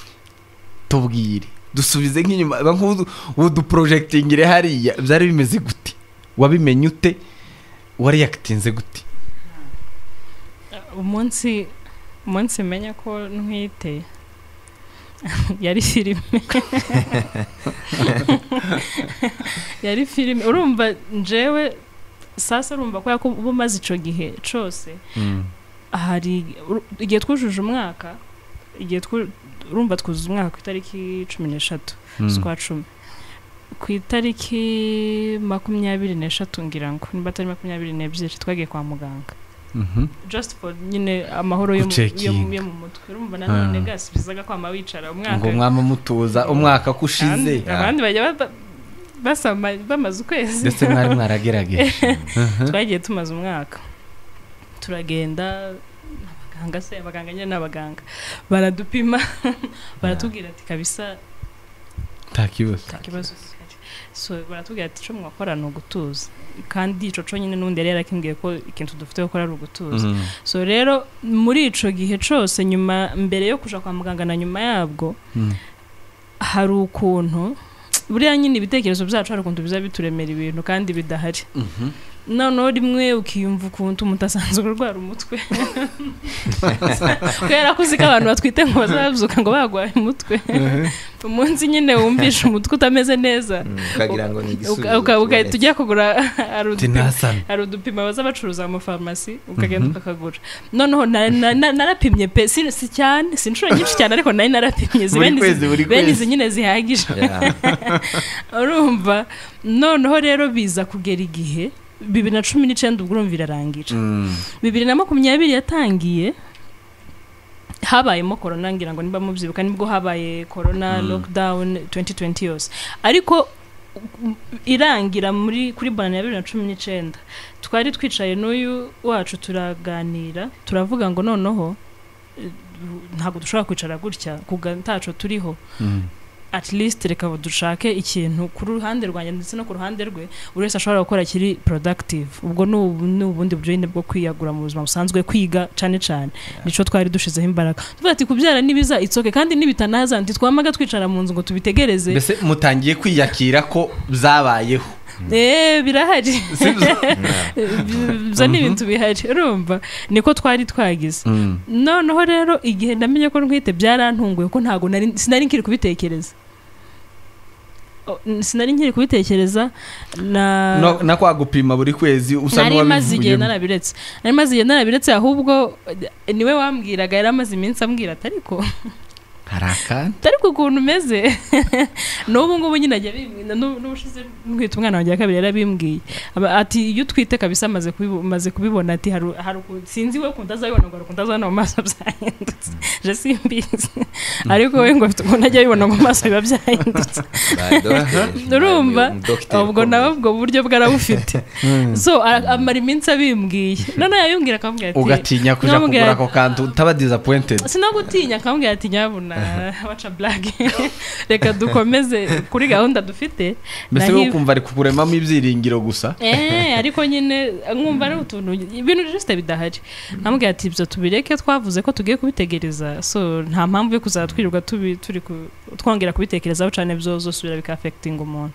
tubwire dusubize nk'inyuma nk'udu projectingire hariya byari bimeze gute wabimenye ute wari yakitinze gute umunsi menya ko ntwite yari filime urumva njewe sasa urumva ko uba umaze ico gihe cose hari igihe twujuje umwaka urumva twuzuza umwaka ku itariki 13 z'ukwa 10 ku itariki 23 ngira ngo niba atari 22 twagiye kwa muganga just for nyine amahoro yo mu mutwe urumva nanone gasi bizaga kwama wicara umwaka ngo mwama mutuza umwaka kushize abandi bajya basama bamaze ukwezi ndetse mwari mwaragerageje twagiye tumaze umwaka turagenda abaganga nyine n'abaganga baradupima baratubwira ati kabisa nta kibazo so baratubwira ati cyo mwakora no gutuza kandi ico cyo nyine nundi yari yarakimbwiye ko ikintu dufite gukora ari ugutuza so rero muri ico gihe cose nyuma mbere yo kuja kwa muganga na nyuma yabwo hari ukuntu buriya nyine ibitekerezo byacu hari ukuntu biza bituremera ibintu kandi bidahari noneho rimwe ukiyumva ukuntu mutasanzwe urwara umutwe kubera ko uziko abantu batwite ngo bazabyuka ngo bagwaye umutwe umunsi nyine wumvisha umutwe utameze neza ukagira ngo ni igisubizo ukahita ujya kugura hari udupima baza bacuruza mu farumasi ukagenda ukakagura noneho narapimye pe si cyane si inshuro nyinshi cyane ariko nari narapimye bene izi nyine zihagije urumva noneho rero biza kugera igihe 2019 ubwo urumva irarangira 2020 yatangiye habayemo corona ngira ngo niba mubyibuka nibwo habaye corona lockdown 2020 yose ariko irangira kuri banana ya 2019 twari twicaye n'uyu wacu turaganira turavuga ngo noneho ntabwo dushobora kwicara gutya ntaco turiho at least reka dushake ikintu ku ruhande rwanjye ndetse no ku ruhande rwe buri wese ashobora gukora kiri productive ubwo n'ubundi buryo bwo kwiyagura mu buzima busanzwe kwiga cyane nico twari dushizeho imbaraga tuvuga ati kubyara nibiza itsoke kandi nibitanaza nti twamaga twicara mu nzu ngo tubitegereze mbese mutangiye kwiyakira ko byabayeho birahari byo ni ibintu bihari urumva niko twari twagize noneho rero igihe ndamenye ko ntwite byarantunguye ko ntago sinari nkiri kubitekereza na kwa gupima buri kwezi usa n'uwabivuye nari maze igihe narabiretse ahubwo niwe wambwiraga yari amaze iminsi ambwira atariko tariko ukuntu umeze n'ubu ngubu nyine ajya bimbwira n'ubushize mwita umwana wanjye wa kabiri yarabimbwiye ati iyo utwite kabisa maze kubibona ati hari sinzi we kuntu azabibona ngo arukunda azabona mu maso byahindutse je simbizi ariko we ngo afite ukuntu ajya abibona ngo mu maso biba byahindutse urumva ubwo nawe ubwo buryo bwarabufite so amara iminsi abimbwiye none yabimbwira akambwira ati ugatinya kuja kugura ako kantu utaba disappointed sinagutinya akambwira ati nyabuna wacha black reka dukomeze kuri gahunda dufite mbese wo kumva ari kukuremamo ibyiringiro gusa ariko nyine nkumva ari utuntu ibintu juste bidahari namubwira ati ibyo tubireke twavuze ko tugiye kubitegereza so nta mpamvu yo kuzatwirirwa turi twongera kubitekerezaho cyane byozosubira bika affecting umuntu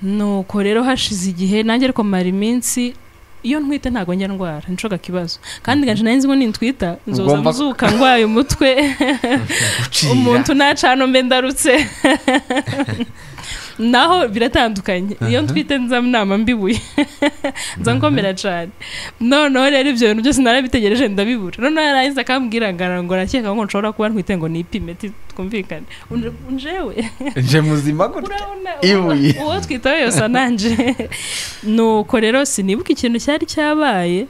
nuko rero hashize igihe nanjye ariko mara iminsi iyo ntwite ntago njya ndwara nicoga kibazo kandi ganje nari nzi ngo nintwita nzoza muzuka ngwaye umutwe umuntu nacano mbe ndarutse naho biratandukanye iyo ntwite nza nama mbibuye nza nkomera cyane noneho rero ibyo bintu byose narabitegereje ndabibura noneho yarahize akambwira ngo nakeka ngo nshobora kuba ntwite ngo nipime twumvikane nje muzima gutya ibuye uwo twita yose nanje nuko rero sinibuka ikintu cyari cyabaye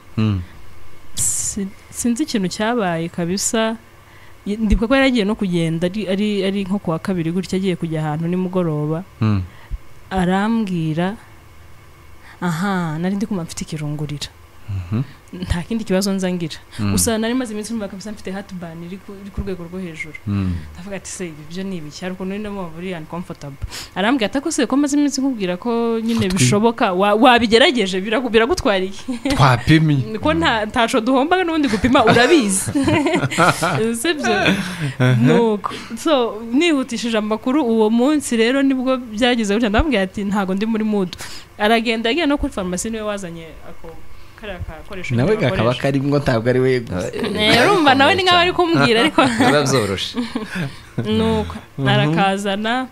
sinzi ikintu cyabaye kabisa ndibwo ko yaragiye no kugenda ari nko kuwa kabiri gutya agiye kujya ahantu nimugoroba arambwira nari ndi kumva mfite ikirungurira nta kindi kibazo nzangira gusa nari maze iminsi numva kabisa mfite heartburn iri ku rwego rwo hejuru ndavuga ati se ibyo ni ibiki ariko none no muri uncomfortable arambwira ati ko se ko maze iminsi nkubwira ko nyine bishoboka wabigerageje biragutwariye twapimye ko ntaco duhomba n'ubundi gupima urabizi sibyo nuko so nihutishije amakuru uwo munsi rero nibwo byagize gutya ndambwira ati ntago ndi muri mood aragenda agiye no kuri pharmacy niwe wazanye ako nawe gakaba karimwo ntabwo ari we urumva nawe ni nk'aho ari kumbwira ariko biba byoroshe nuko arakazana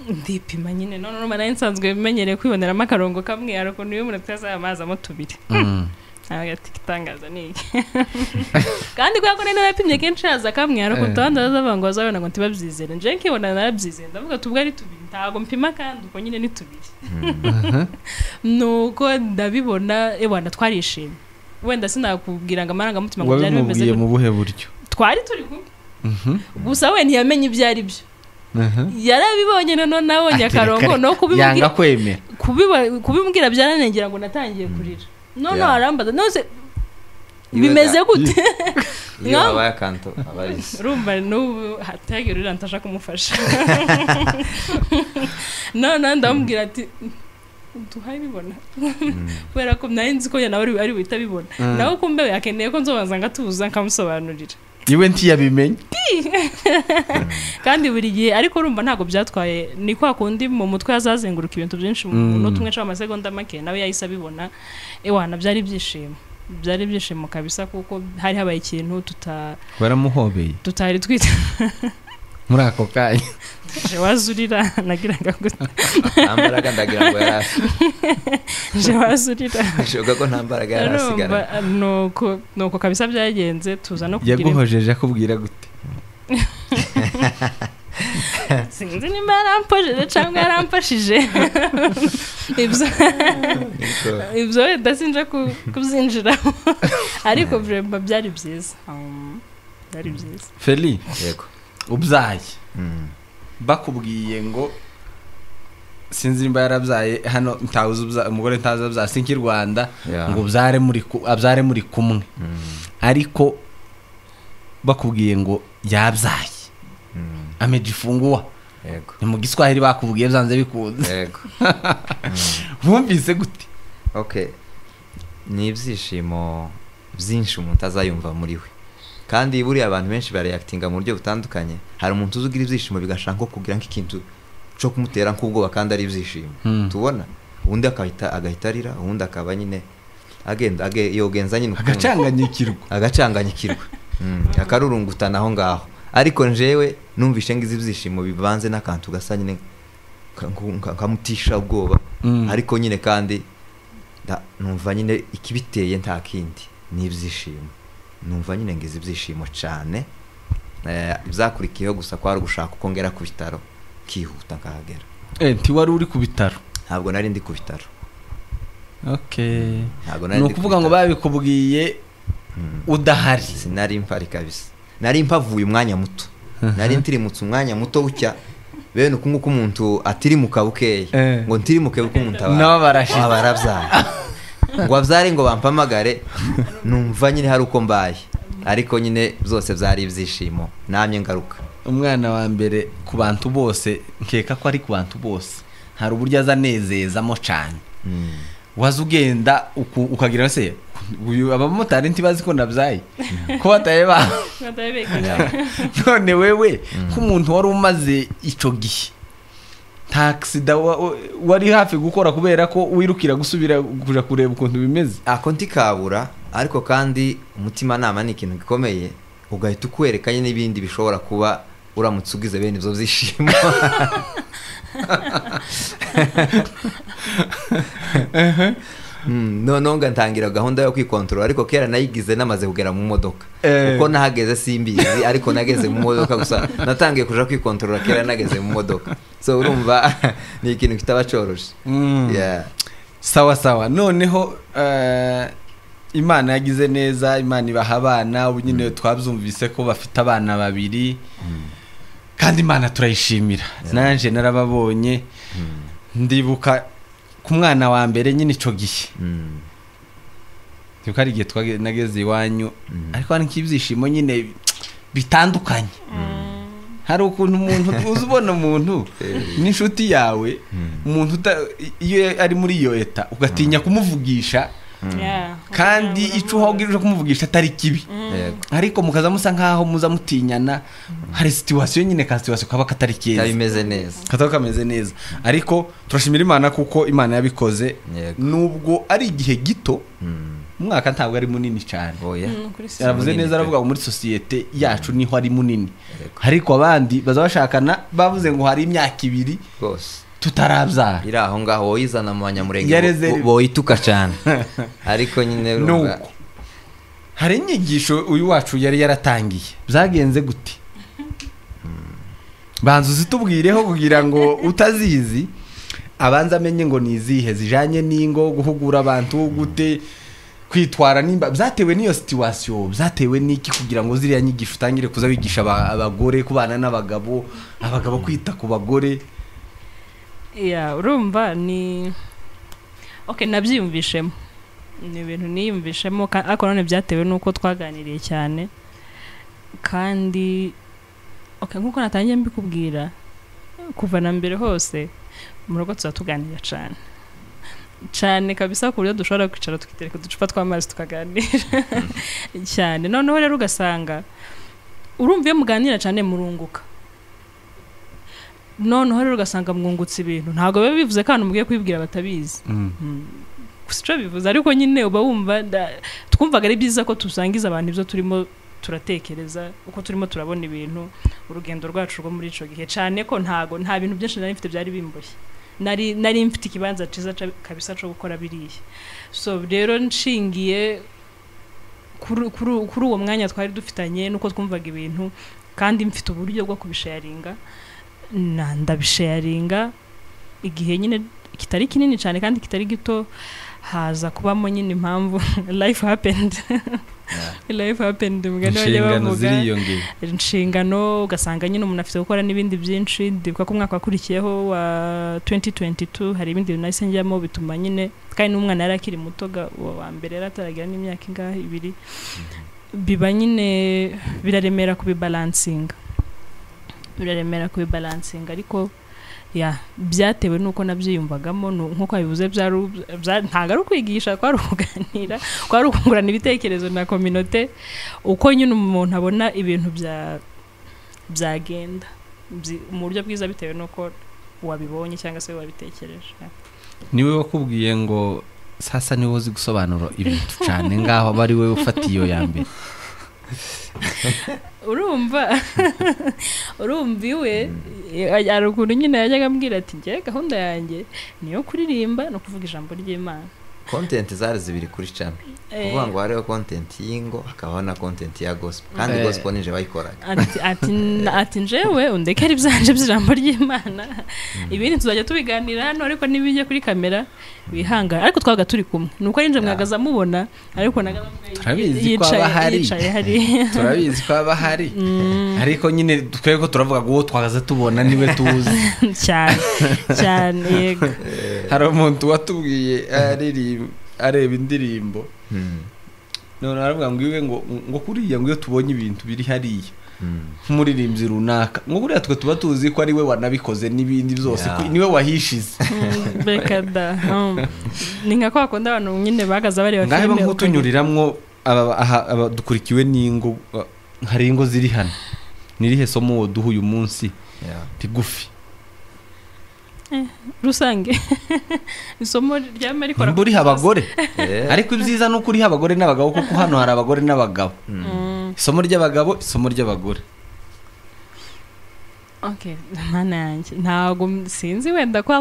ndipima nyine none nari nsanzwe bimenyereye kwiboneramo akarongo kamwe ariko niwe umuntu atazamazamo tubiri agati kitangaza niki kandi kwa ko nene napimye kenshi haza kamwe ariko tanda zavango bazabona ngo ntibabyizere nje nkibona narabyizere ndavuga tubwo ari tubiri ntago mpima kandi uko nyine ni tubiri nuko ndabibona ebana twarishimye wenda sinakubwira ngo amaranga mutima ngo byari bimeze mu buhe buryo twari turi kumwe gusa we ntiyamenye ibyo ari byo yarabibonye none nabonye akarongo no kubibwira byaranengera ngo natangiye kurira no arambaza nose bimeze gute iyo abaye akanto abarize rumba n'ubu hatagirira ntasha kumufasha none ndamubwira ati tuhayibona kubera ko nari nzi ko nawe ari witabibona nawe kumbe yakeneye ko nzobanza ngatuza nkamusobanurira iwe ntiyabimenye kandi buri gihe ariko urumva ntago byatwaye ni kwa kundi mu mutwe yazazenguruka ibintu byinshi mu tumwe c'amasegonda make nawe yahise abibona ewana byari byishimo kabisa kuko hari habaye ikintu baramuhobeye tutari twita muri ako kanya je wazurira nagiraga gute ambaraga ndagira ngo yarafi je wazurira shoga ko ntambaraga yarasigara nuko kabisa byagenze tuza no kugira yaguhojeje akubwira gute sinzi nimba yarampojeje cyangwa yarampashije ibyo wenda sinja kubyinjiramo ariko vraiment byari byiza byari byiza. Feli yego ubyaye bakubwiye ngo sinzi nimba yarabyaye hano umugore ntazi abyaye sinki Rwanda ngo abyare muri kumwe ariko bakubwiye ngo yabyaye amejifungua yego ni mu Giswahili bakubwiye byanze bikunze yego bumvise gute? Okay, ni ibyishimo byinshi umuntu azayumva muri we kandi buriya abantu benshi bareactinga mu buryo butandukanye. Hari umuntu uzugira ibyishimo bigashaka ko kugira nk'ikintu cyo kumutera nk'ubwoba kandi ari ibyishimo tubona, ubundi agahita arira, ubundi akaba nyine agenda yogenza nyine agacanganyikirwa akarurungutana aho ngaho. Ariko njewe numvishe ngize ibyishimo bivanze n'akantu gasa nyine kamutisha ubwoba ariko nyine kandi numva nyine ikibiteye nta kindi ni ibyishimo. Numva nyine ngize ibyishimo cyane. Byakurikiyeho gusa kwari gushaka uko ngera ku bitaro kihuta nkahagera. Nti wari uri ku bitaro? Ntabwo nari ndi ku bitaro. Okay, ni ukuvuga ngo babikubwiye udahari? Sinari mpari kabisa, nari mpavuye umwanya muto, nari ntirimutse umwanya muto bucya bene uko nguko umuntu atiri mu kabukeye ngo ntirimuke uko umuntu barabyaye ngo abyare ngo bampamagare. Numva nyine hari uko mbaye ariko nyine byose byari ibyishimo namye ngaruka. Umwana wa mbere ku bantu bose nkeka ko ari ku bantu bose hari uburyo azanezezamo cyane. Waza ugenda ukagira se uyu abamotari ntibazi ko nabyaye ko batayeba none wewe nk'umuntu wari umaze ico gihe nta accident wari hafi gukora kubera ko wirukira gusubira kuja kureba ukuntu bimeze? Ako ntikabura ariko kandi umutima nama ni ikintu gikomeye ugahita ukwerekanye n'ibindi bishobora kuba uramutse ugize bene ivyo byishimo. No ntangira gahunda yo kwikontrola ariko kera nayigize namaze kugera mu modoka uko nahageze simbizi ariko nageze mu modoka gusa natangiye kuja kwikontrola kera nageze mu modoka. So urumva ni ikintu kitaba coroshe. Sawa noneho Imana yagize neza, Imana ibaha abana ubu nyine twabyumvise ko bafite abana babiri kandi Imana turayishimira. Nanje narababonye ndibuka ku mwana wa mbere nyine ico gihe ndibuka ari gihe nageze iwanyu ariko hari nk'ibyishimo nyine bitandukanye. Hari ukuntu umuntu uzubona umuntu n'inshuti yawe umuntu iyo ari muri iyo eta ugatinya kumuvugisha kandi ico uhogirije kumuvugisha atari kibi ariko mukaza musa nkaho muza mutinyana. Hari situation nyine ka situation kaba katari keza kameze neza kameze neza ariko turashimira Imana kuko Imana yabikoze nubwo ari igihe gito. Umwaka ntabwo ari munini cyane. Yaravuze neza aravuga muri societe yacu niho ari munini ariko abandi baza bashakana bavuze ngo hari imyaka 2 rwose tutarabyara ira aho ngaho woyizana mu banyamurenge boyituka cyane ariko nyine urumva hari inyigisho uyu wacu yari yaratangiye. Byagenze gute? Banzu zitubwireho kugira ngo utazizi abanza amenye ngo nizihe zijanye n'ingo guhugura abantu gute kwitwara nimba byatewe n'iyo situation byatewe n'iki kugira ngo ziriya nyigisho utangire kuza bigisha abagore kubana n'abagabo kwita ku bagore. Urumva ni okay nabyiyumvishemo ni ibintu niyumvishemo ariko none byatewe nuko twaganiriye cyane kandi okay nkuko natangiye mbikubwira kuva na mbere hose mu rugo tuganira cyane kabisa ku buryo dushobora kwicara tukitereka uducupa tw'amazi tukaganira cyane. Noneho rero ugasanga urumva iyo muganira cyane murunguka. Noneho rero ugasanga mwungutse ibintu ntabwo biba bivuze kandi mugiye kwibwira batabizi gusa bivuze ariko nyine uba wumva twumvaga ari byiza ko tusangiza abantu ibyo turimo turatekereza uko turimo turabona ibintu urugendo rwacu rwo muri ico gihe cyane ko nta bintu byinshi nari mfite byari bimboshye. Nari mfite ikibanza ciza kabisa cyo gukora biriye. So rero nshingiye kuri uwo mwanya twari dufitanye nuko twumvaga ibintu kandi mfite uburyo bwo kubisharinga ndabisharinga igihe nyine kitari kinini cyane kandi kitari gito haza kubamo nyine impamvu life happened mugani wajya bavuga inshingano ugasanga nyine umuntu afite gukora n'ibindi byinshi ndibuka ko umwaka wakurikiyeho wa 2022 hari ibindi nahise njyamo bituma nyine kandi n'umwana yari akiri muto wa mbere yarataragira n'imyaka ingahe 2 biba nyine biraremera kubibalansinga ariko byatewe nuko nabyiyumvagamo nkuko bivuze ntago ari ukwigisha kwari ukuganira kwari ukungurana ibitekerezo na community uko nyine umuntu abona ibintu byagenda mu buryo bwiza bitewe nuko wabibonye cyangwa se wabitekereje. Niwe wakubwiye ngo sasa niwe uzi gusobanura ibintu cyane ngaho bari we ufatiyo ya mbere. urumva iwe ari ukuntu nyine yajyaga ambwira ati njye gahunda yanjye niyo kuririmba no kuvuga ijambo ry'Imana. Content zari zibiri kuri channel kuvuga ngo hariho content y'ingo hakabaho na content ya gospel kandi gospel nije bayikoraga ati njewe undekera ibyanje by'ijambo ry'Imana ibindi tuzajya tubiganira hano ariko nibijye kuri kamera bihanga ariko twabaga turi kumwe nuko ari nje mwagaza mubona ariko turabizi ko aba hari ariko nyine twego turavuga ngo twagaza tubona niwe tuzi cyane yego. Hari umuntu watubwiye areba indirimbo none aravuga ngo iwe ngo kuriya ngo iyo tubonye ibintu biri hariya nk'umuririmbyi runaka ngo kuriya twe tuba tuzi ko ari we wanabikoze n'ibindi byose niwe wahishize bekada ni nka kwa konda abantu nyine bagaza bareba filime ngaho nk'utunyuriramwo abadukurikiwe n'ingo hari ingo ziri hano nirihe somo duhu uyu munsi rigufi rusange isomo ryama rikora mburi abagore ariko ibyiza no kuri abagore n'abagabo kuko hano hari abagore n'abagabo isomo ry'abagabo isomo ry'abagore. Okay mana yanjye ntago sinzi wenda ko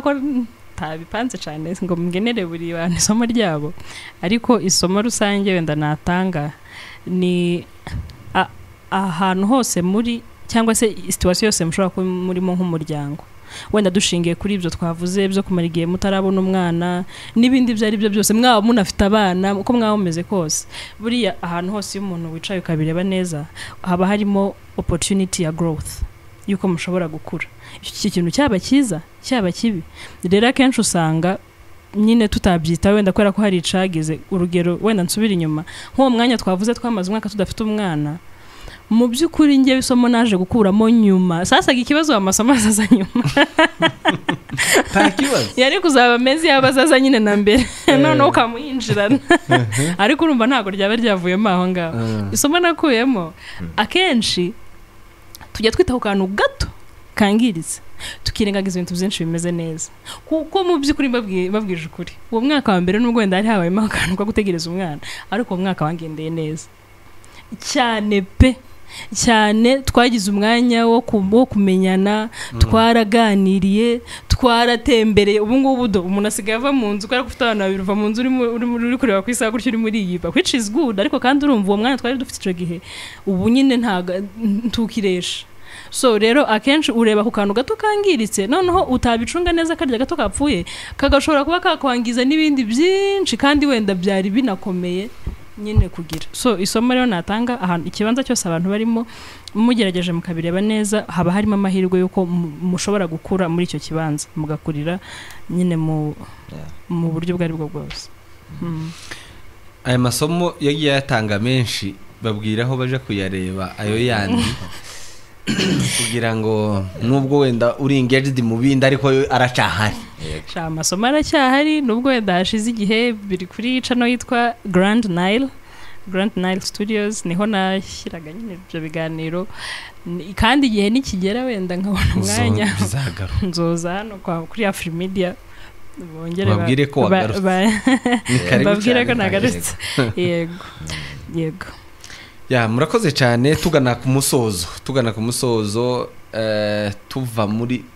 tabipanze cyane ngo mgenere buri bantu isomo ryabo ariko isomo rusange wenda natanga ni ahantu hose muri cyangwa se situation yose mushobora kuba murimo nk'umuryango wenda dushingiye kuri ibyo twavuze byo kumara igihe mutarabona umwana n'ibindi byari byo byose mwaba munafite abana uko mwaba mumeze kose buriya ahantu hose iyo umuntu wicaye ukabireba neza haba harimo opportunity ya growth yuko mushobora gukura iki kintu cyaba cyiza cyaba kibi rero akenshi usanga nyine tutabyita wenda kwera ko hari icageze urugero wenda nsubira inyuma nk'uwo mwanya twavuze twamaze umwaka tudafite umwana mu by'ukuri ngiye bisomo naje gukuramo nyuma sasaga ikibazo amasomo azaza nyuma nta kibazo yari kuzaba mezi yabazaza nyine na mbere none ukamuyinjirana ariko urumva ntago ryaba ryavuyemo aho ngaho isomo nakuyemo akenshi tujya twita ku kantu gato kangiritse tukirengagiza ibintu byinshi bimeze neza kuko mu by'ukuri babwije ukuri uwo mwaka wa mbere nubwo wenda hari habayemo akantu ko gutegereza umwana ariko uwo mwaka wangendeye neza cyane twagize umwanya wo kumenyana twaraganiriye twaratembereye ubu ngubu umuntu asigaye ava mu nzu kubera ko ufite abantu babiri uva mu nzu uri kureba ku isaha gutyo uri muri yiba which is good ariko kandi urumva uwo mwanya twari dufite icyo gihe ubu nyine ntukiresha so rero akenshi ureba ku kantu gato kangiritse noneho utabicunga neza karya gato kapfuye kagashobora kuba kakwangiza n'ibindi byinshi kandi wenda byari binakomeye nyine kugira so isomo rero natanga ahantu ikibanza cyose abantu barimo mugerageje mukabireba neza haba harimo amahirwe yuko mushobora gukura muri icyo kibanza mugakurira nyine mu buryo bwari bwo bwose. Aya masomo yagiye yatanga menshi babwiraho baje kuyareba ayo yandi kugira ngo nubwo wenda uri engaged mu bindi ariko aracahari amasomo aracyahari nubwo wenda hashize igihe biri kuri channel yitwa Grand Nile Studios niho nashyiraga nyine ibyo biganiro kandi igihe nikigera wenda nkabona umwanya nzoza hano kuri Afrimedia bongere babwire ko wagarutse babwire ko nagarutse yego ya murakoze cyane tugana ku musozo tuva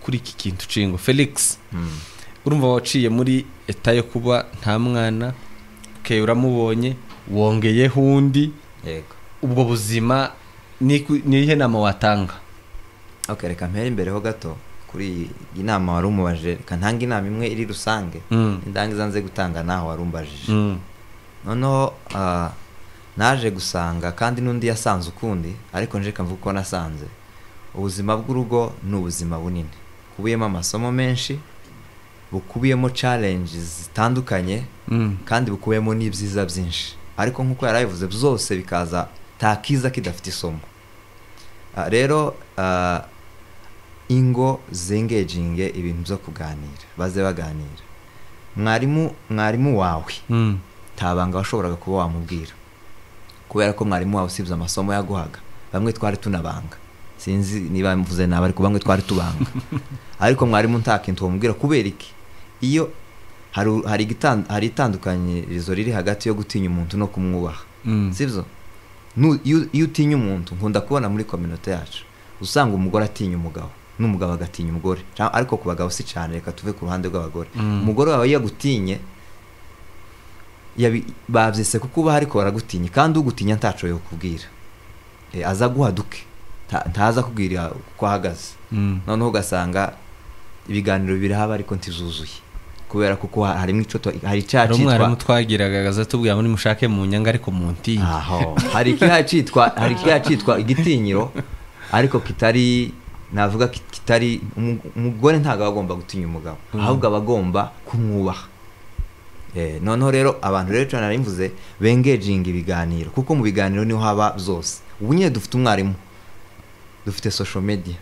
kuri iki kintu cingo Felix urumva waciye muri eta yo kuba nta mwana ke uramubonye wongeye hundi yego ubwo buzima ni ihe nama watanga okay reka mpere imbere ho gato kuri iyi nama wari umubaje kantanga inama imwe iri rusange indangiza nze gutanga naho warumbajije noneho naje gusanga kandi n'undi yasanze ukundi ariko nje kamvuga ko nasanze ubuzima bw'urugo ni ubuzima bunini kubiyemo amasomo menshi bukubiyemo challenges zitandukanye kandi bukubiyemo n'ibyiza byinshi ariko nk'uko yarabivuze byose bikaza takiza kidafite isomo rero ingo zengeginge ibintu byo kuganira baze baganira mwarimu wawe tabanga washoboraga kuba wamubwira kubera ko mwarimu wawe usibye amasomo yaguhaga bamwe twari tunabanga sinzi niba mvuze nabi ariko bamwe twari tubanga ariko mwarimu ntakintu wamubwira kubera iki iyo hari itandukanyirizo riri hagati yo gutinya umuntu no kumwubaha sibyo iyo utinya umuntu nkunda kubona muri community yacu usanga umugore atinya umugabo n'umugabo agatinya umugore ariko ku bagabo si cyane reka tuve ku ruhande rw'abagore umugore wawe yagutinye bavyise kuko uba hariko baragutinye kandi ugutinya ntaco yo kubwira aza guhaduke ntaza kubwira ko ahagaze noneho ugasanga ibiganiro birahaba ariko ntizuzuye kubera kuko harimo ico hari cyacitwa umwarimu twagiraga gaza tubwira muri mushake mu nyanga ariko mu ntinyi aho hari cyacitwa igitinyiro ariko kitari navuga kitari umugore ntago agomba gutinya umugabo ahubwo abagomba kumwubaha noneho rero abantu rero cyane narimvuze bengaging ibiganiro kuko mu biganiro niho haba zose ubu nyine dufite umwarimu dufite social media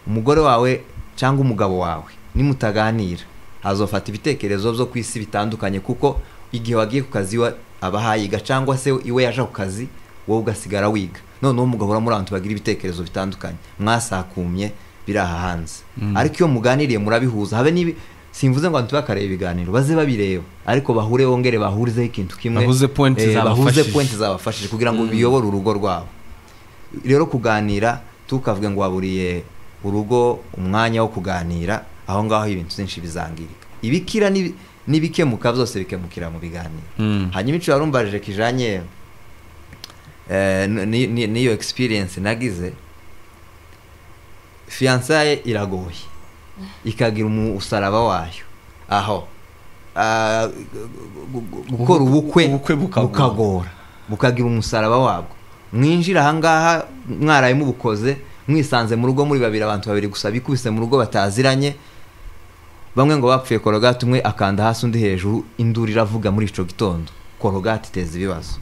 umugore wawe cyangwa umugabo wawe nimutaganira azofata ibitekerezo byo kwisi bitandukanye kuko igihe wagiye ku kazi abahayiga cyangwa se iwe yaje ku kazi wowe ugasigara wiga noneho umugabo uramurantu bagira ibitekerezo bitandukanye mwasakumye biraha hanze ariko iyo muganiriye murabihuza habe nibi simvuze ngo ntubakareba ibiganiro baze babireba ariko bahure wongere bahurizeho ikintu kimwe bahuze point zabafashije kugira ngo biyobore urugo rwabo rero kuganira tukavuga ngo waburiye urugo umwanya wo kuganira aho ngaho ibintu byinshi bizangirika ibikira n'ibikemuka byose bikemukira mu biganiro hanyuma ico yarumbaje kijanye niyo experience nagize fiançaye iragoye ikagira umusaraba wayo aho gukora ubukwe bukagora bukagira umusaraba wabwo mwinjira ahangaha mwaraye mubukoze mwisanze mu rugo muri babiri abantu babiri gusa bikubise mu rugo bataziranye bamwe ngo bapfuye korogate umwe akanda hasi undi hejuru induru iravuga muri ico gitondo korogate iteza ibibazo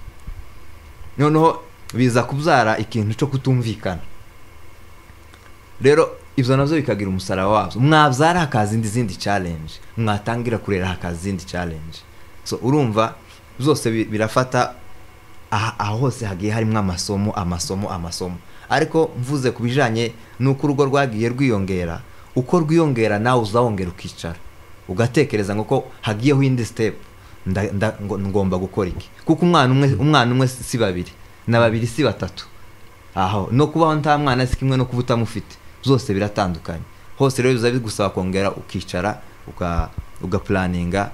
noneho biza kubyara ikintu cyo kutumvikana rero ivyo navyo bikagira umusaraba wabyo mwabyara hakaza izindi challenge mwatangira kurera hakaza izindi challenge so urumva byose birafata aho hose hagiye harimo amasomo ariko mvuze kubijanye nuko urugo rwagiye rwiyongera uko rwiyongera nawe uzawongera ukicara ugatekereza ngo ko hagiyeho indi step ngomba gukora iki kuko umwana umwe si babiri na babiri si batatu aho no kubaho nta mwana si kimwe no kuba utamufite zose biratandukanye hose rero biza bigusaba kongera ukicara ugaplaninga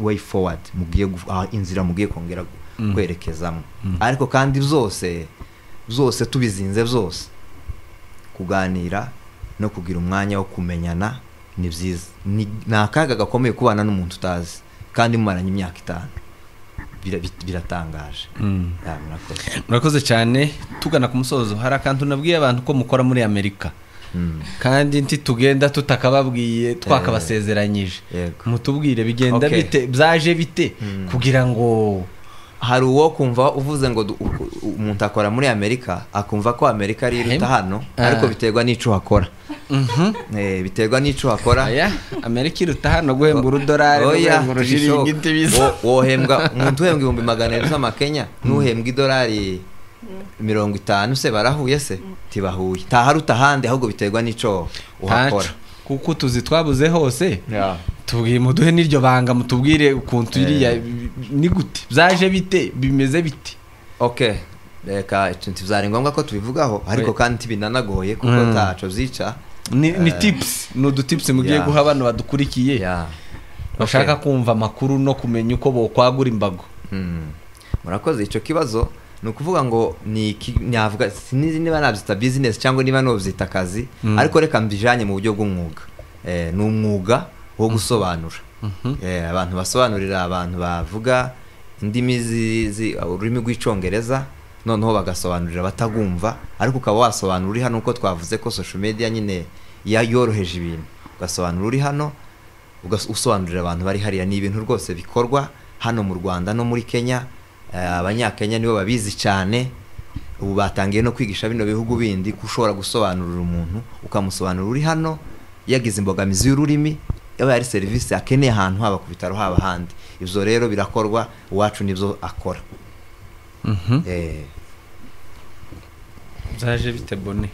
way forward mugiye inzira mugiye kongera kwerekezamo ariko kandi zose tubizinze byose kuganira no kugira umwanya wo kumenyana ni byiza ni akaga gakomeye kubana n'umuntu utazi kandi mumaranye imyaka 5 biratangaje murakoze cyane tugana ku musozo hari akantu nabwiye abantu ko mukora muri Amerika kandi tugenda tutakababwiye twakabasezeranyije mutubwire bigenda bite byaje bite kugira ngo hari uwo kumva uvuze ngo umuntu akora muri Amerika akumva ko Amerika ari iruta hano ariko biterwa n'ico hakora biterwa n'ico hakora Amerika iruta hano guhemba $1 guhemba urushiringi ntibiza wohembwa umuntu uhembwa 200 z'amakenya n'uhembwa $50 se barahuye se tibahuye taharuta handi ahubwo biterwa n'ico uhakora kuko tuzi twabuze hose tubwiye muduhe n'iryo banga mutubwire ukuntu iriya ni gute byaje bite bimeze bite okay reka ikintu byari ngombwa ko tubivugaho ariko kandi binanagoye kuko taco zica ni tips no du tips mugiye guha abantu badukurikiye bashaka kumva makuru no kumenya uko bo kwagura imbago murakoze ico kibazo ni ukuvuga ngo navuga sinizi niba nabyita business cyangwa niba nobyita akazi ariko reka mbijanye mu buryo bw'umwuga ni umwuga wo gusobanura abantu basobanurira abantu bavuga indimi ururimi rw'icyongereza noneho bagasobanurira batagumva ariko ukaba wasobanura uri hano uko twavuze ko social media nyine yoroheje ibintu ugasobanura uri hano usobanurira abantu bari hariya ni ibintu rwose bikorwa hano mu Rwanda no muri Kenya abanyakenya nibo babizi cyane ubu batangiye no kwigisha bino bihugu bindi kushobora gusobanurira umuntu ukamusobanura uri hano yagize imbogamizi y'ururimi yaba ari service akeneye ahantu haba ku bitaro haba handi ivyo rero birakorwa uwacu nivyo akora zaje bite bone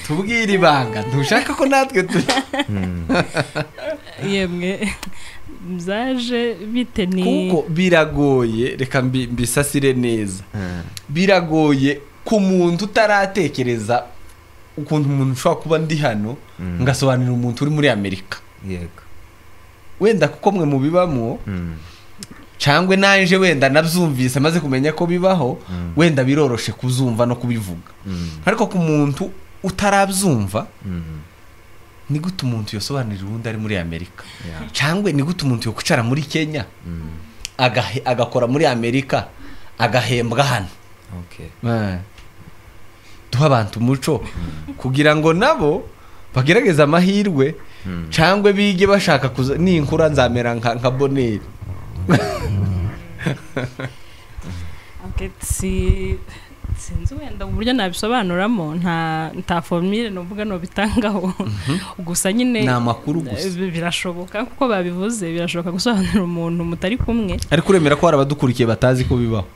tubwire ibanga ntushaka ko natwe yemwe zaje bite ni kuko biragoye reka mbisasire neza biragoye ku muntu utaratekereza ukuntu umuntu ushobora kuba ndi hano ngasobanurira umuntu uri muri Amerika yego wenda kuko mwe mu bibamo cyangwe nanje wenda nabyumvise maze kumenya ko bibaho wenda biroroshe kuzumva no kubivuga ariko ku muntu utarabyumva ni gute umuntu yosobanurira undi ari muri Amerika cyangwe ni gute umuntu yokucara muri Kenya agakora muri Amerika agahembwa hano duha abantu umuco kugira ngo nabo bagerageze amahirwe cyangwe bige bashaka ninkura nzamera nka Boneri sinzi wenda uburyo nabisobanuramo nta formule novuga no bitangaho gusa nyine na makuru gusa birashoboka kuko babivuze birashoboka gusobanurira umuntu mutari kumwe ariko uremera ko harabadukurikiye batazi ko bibaho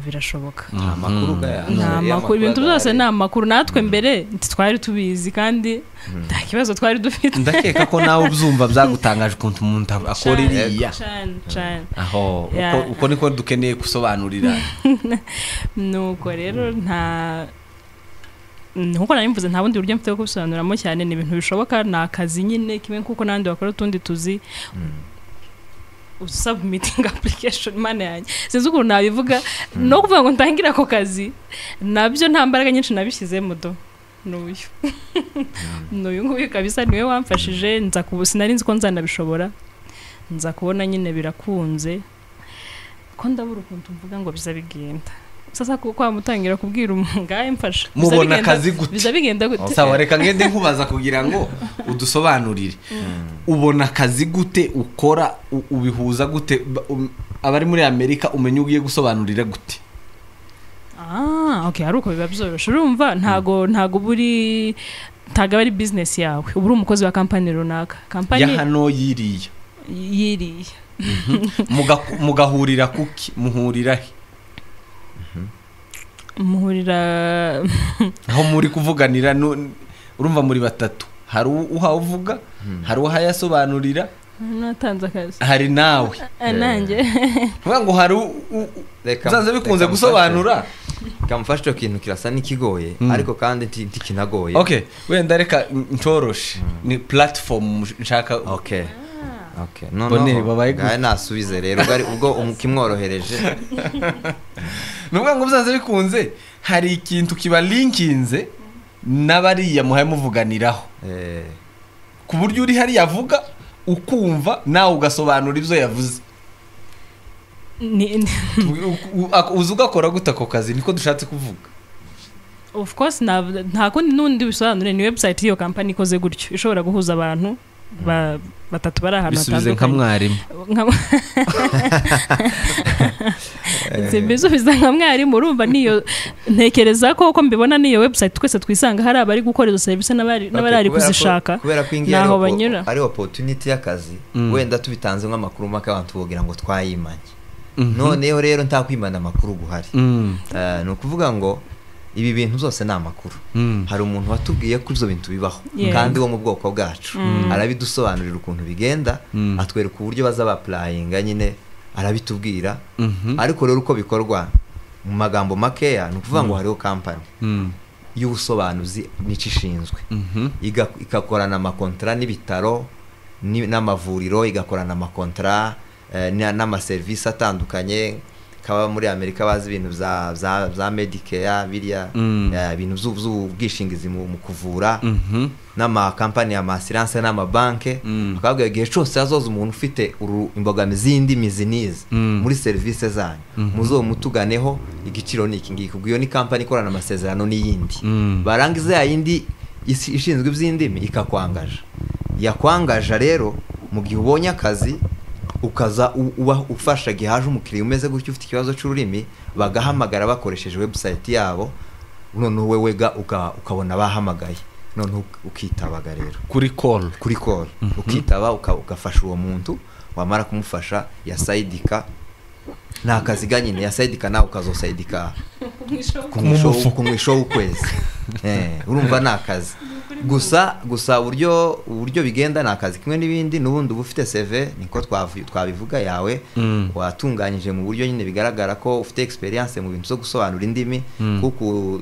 birashoboka amakuru ibintu byose ni amakuru natwe mbere twari tubizi kandi nta kibazo twari dufite ndakeka ko nawe ubyumva byagutangaje ukuntu umuntu akora iriya aho uko niko dukeneye gusobanurira nuko rero nkuko narimvuze nta bundi buryo mfite bwo gusobanuramo cyane ni ibintu bishoboka ni akazi nyine kimwe kuko nandi bakora utundi tuzi submitting application mana yanjye sinzi ukuntu nabivuga no kuvuga ngo ntangira ako kazi nabyo nta mbaraga nyinshi nabishyizemo do n'uyu nguyu kabisa niwe wamfashije nza sinari nzi ko nzanabishobora nza kubona nyine birakunze ko ndabura ukuntu mvuga ngo biza bigenda sasa kuko wamutangira kubwira umungaye mfasha mubona akazi gute biza bigenda gute sawa reka ngende nkubaza kugira ngo udusobanurire ubona akazi gute ukora ubihuza gute abari muri Amerika umenye ugiye gusobanurira gute okay aruko biba byoroshe urumva ntago buri ari business yawe uburi umukozi wa company runaka company ya hano yiriye mugahurira kuki muhurira he muhurira aho muri kuvuganira urumva muri batatu hari uhavuga hari uhayasobanurira natanze akazi hari nawe nanjye ngo hari zanze bikunze gusobanura kamufashe cyo kintu kirasa n'ikigoye ariko kandi ntikinagoye okay wenda reka ncoroshe ni platform nshaka okay no nasubize rero ubwo umukimworohereje nubwo ngo byanze bikunze hari ikintu kiba linkinze n'abariya muhaye muvuganiraho ku buryo uri hari yavuga ukumva nawe ugasobanura ibyo yavuze uzi ugakora gute ako kazi niko dushatse kuvuga of course nta kundi n'undi bisobanure ni website y'iyo company ikoze gutyo ishobora guhuza abantu batatu bari ahantu hatandukanye bisubize nka mwarimu bisubize nka mwarimu urumva niyo ntekereza ko uko mbibona niyo website twese twisanga hari abari gukora izo service n'abari kuzishaka naho banyura ari opportunity y'akazi wenda tubitanze nk'amakuru maka abantu bogira ngo twayimanye noneho rero ntakwimana amakuru guhari ni ukuvuga ngo ibi bintu byose ni amakuru hari umuntu watubwiye ko ibyo bintu bibaho kandi wo mu bwoko bwacu arabidusobanurira ukuntu bigenda atwereka uburyo baza baplayinga nyine arabitubwira ariko rero uko bikorwa mu magambo makeya ni ukuvuga ngo hariho company y'ubusobanuzi n'icyo ishinzwe igakorana amakontra n'ibitaro n'amavuriro igakorana amakontra n'amaserivisi atandukanye. Kaba muri Amerika bazi ibintu za Medicare biriya ibintu z'ubwishingizi mu kuvura n'amakampani y'amassurance n'amabanke. Bakabwira igihe cyose azoza umuntu ufite imbogamizi y'indimi zinize muri serivisi zanyu muzomutuganeho igiciro niki ngiki. Ubwo iyo ni kampani ikorana amasezerano n'iyindi barangiza ya yindi ishinzwe iby'indimi ikakwangaje. Yakwangaje rero mu gihe ubonye akazi ukaza ufasha gihaje umukiriya umeze gutyo ufite ikibazo cy'ururimi bagahamagara bakoresheje website yabo, none wewe ukabona bahamagaye, none ukitabaga rero kuri call ukitaba ugafasha uwo muntu, wamara kumufasha yasaidika nta kazi ganyine yasaidika nawe ukazosaidika kumwisho ukwezi. Urumva nta kazi gusa uburyo bigenda nta kazi kimwe n'ibindi. N'ubundi uba ufite CV niko twabivuga yawe watunganyije mu buryo nyine bigaragara ko ufite experience mu bintu zo gusobanura indimi kuko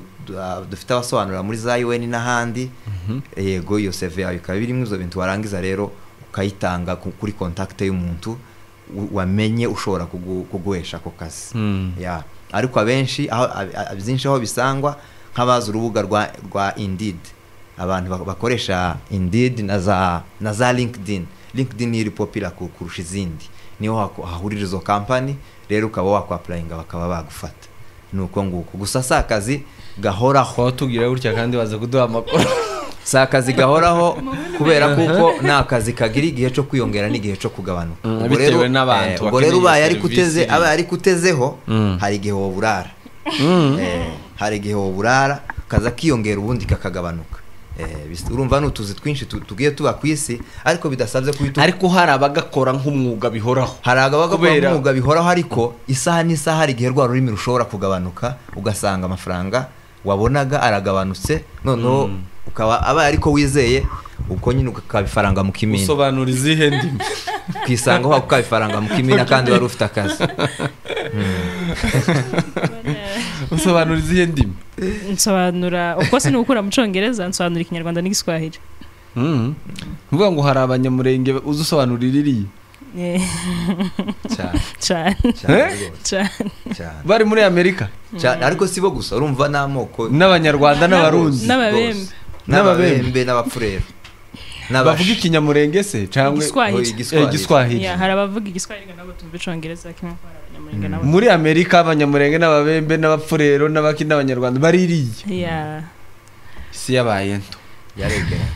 dufite abasobanura muri za UN n'ahandi. Yego iyo CV yawe ikaba birimo izo bintu warangiza rero ukayitanga kuri contact y'umuntu wamenye ushobora kuguhesha ako kazi. Ariko abenshi byinshi aho bisangwa nk'abazi urubuga rwa Indeed, abantu bakoresha Indeed na za LinkedIn iri popular kurusha izindi, niho hahurira izo company rero ukaba wakwapplyinga bakaba bagufata. Nuko nguko gusa sa kazi gahoraho tugira gutya kandi baza kuduha amakuru. Sa kazi gahoraho kubera kuko nta kazi kagira igihe cyo kwiyongera n'igihe cyo kugabanuka. Bitewe n'abantu ubwo rero ubaye ari kutezeho hari igihe woburara. Hari igihe woburara kaza kiyongera ubundi kakagabanuka. Urumva n'utuzi twinshi tugiye tuba kwisi ariko bidasabye kubitu. Ariko hari abagakora nk'umwuga bihoraho. Hari abagakora nk'umwuga bihoraho ariko isaha n'isaha hari igihe rwa rurimi rushobora kugabanuka ugasanga amafaranga wabonaga aragabanutse, noneho ukaba aba ariko wizeye uko nyine ukabifaranga mu kimina. Usobanura izihe ndimi kwisanga ho ukabifaranga mu kimina kandi wari ufite akazi. Usobanura izihe ndimi? Nsobanura uko se n'ukura mu Cyongereza, nsobanura Ikinyarwanda n'Igiswahili. Mvuga ngo hari abanyamurenge uzusobanurira iri cyane bari muri Amerika cyane, ariko sibo gusa urumva n'amoko n'abanyarwanda n'abarundi n'ababembe n'abapfurero bavuga Ikinyamurenge se cyangwa Igiswahili. Hari abavuga Igiswahili nabo tumva Icyongereza kimwe kwa abanyamurenge nabo. Muri Amerika abanyamurenge n'ababembe n'abapfurero n'abanyarwanda baririye. Si yabaye nto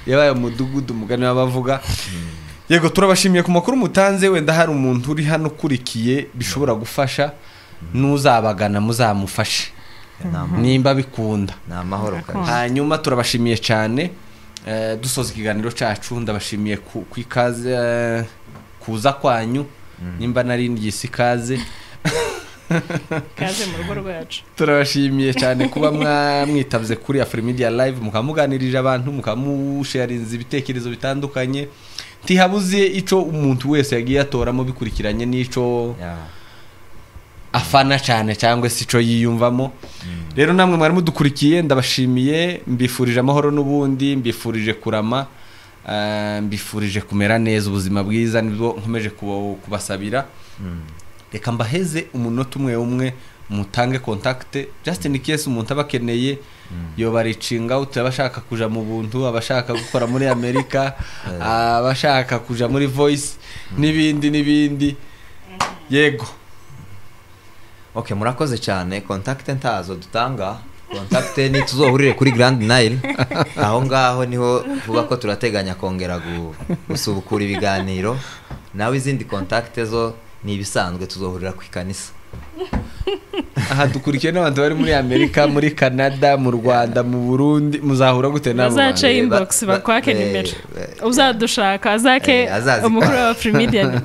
yabaye umudugudu umugani wabavuga. Yego turabashimiye ku makuru mutanze. Wenda hari umuntu uri hano ukurikiye bishobora gufasha, nuzabagana muzamufashe nimba bikunda. Namahoro kandi hanyuma turabashimiye cyane. Dusoza ikiganiro cyacu ndabashimiye ku ikaze kuza kwanyu. Nimba nari ngisi kaze kaze mu rugo rwacu. Turabashimiye cyane kuba mwitavye kuri Afrimedia Live, mukamuganirije abantu, mukamusharinza ibitekerezo bitandukanye. Ntihabuze ico umuntu wese yagiye atoramo bikurikiranye n'ico afana cyane cyangwa se ico yiyumvamo. Rero namwe mwari mudukurikiye ndabashimiye, mbifurije amahoro n'ubundi, mbifurije kurama, mbifurije kumera neza, ubuzima bwiza nibwo nkomeje kubasabira. Reka mbaheze umunota umwe mutange contact just in case umuntu abakeneye yo baricinga utabashaka kuja mu buntu, abashaka gukora muri Amerika, abashaka kuja muri Voice n'ibindi. Yego. Okay, murakoze cyane. Contact ntazo dutanga. Contact ni tuzohurire kuri Grand Nile. Aho ngaho niho vuba ko turateganya kongera gusubukura ibiganiro. Nawe izindi contact zo ni ibisanzwe tuzohurira ku ikanisa. Aha dukurikiye n'abantu bari muri Amerika, muri Canada, mu Rwanda, mu Burundi, muzahura gute nabo? Bazaca inbox bakwake nimero. Uzadushaka azake umukuru wa Afrimedia.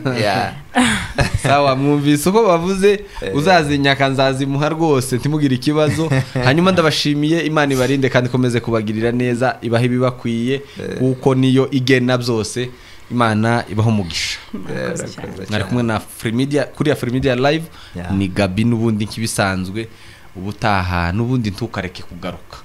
Sawa, mwumvise uko bavuze uzazinyaka nzazimuha rwose ntimugire ikibazo. Hanyuma ndabashimiye, Imana ibarinde kandi komeze kubagirira neza, ibahe bibakwiye kuko niyo igena byose. Imana ibaho umugisha. Nari kumwe na Afrimedia kuri Afrimedia Live. Ni Gabi n'ubundi kibisanzwe ubutaha n'ubundi ntukareke kugaruka.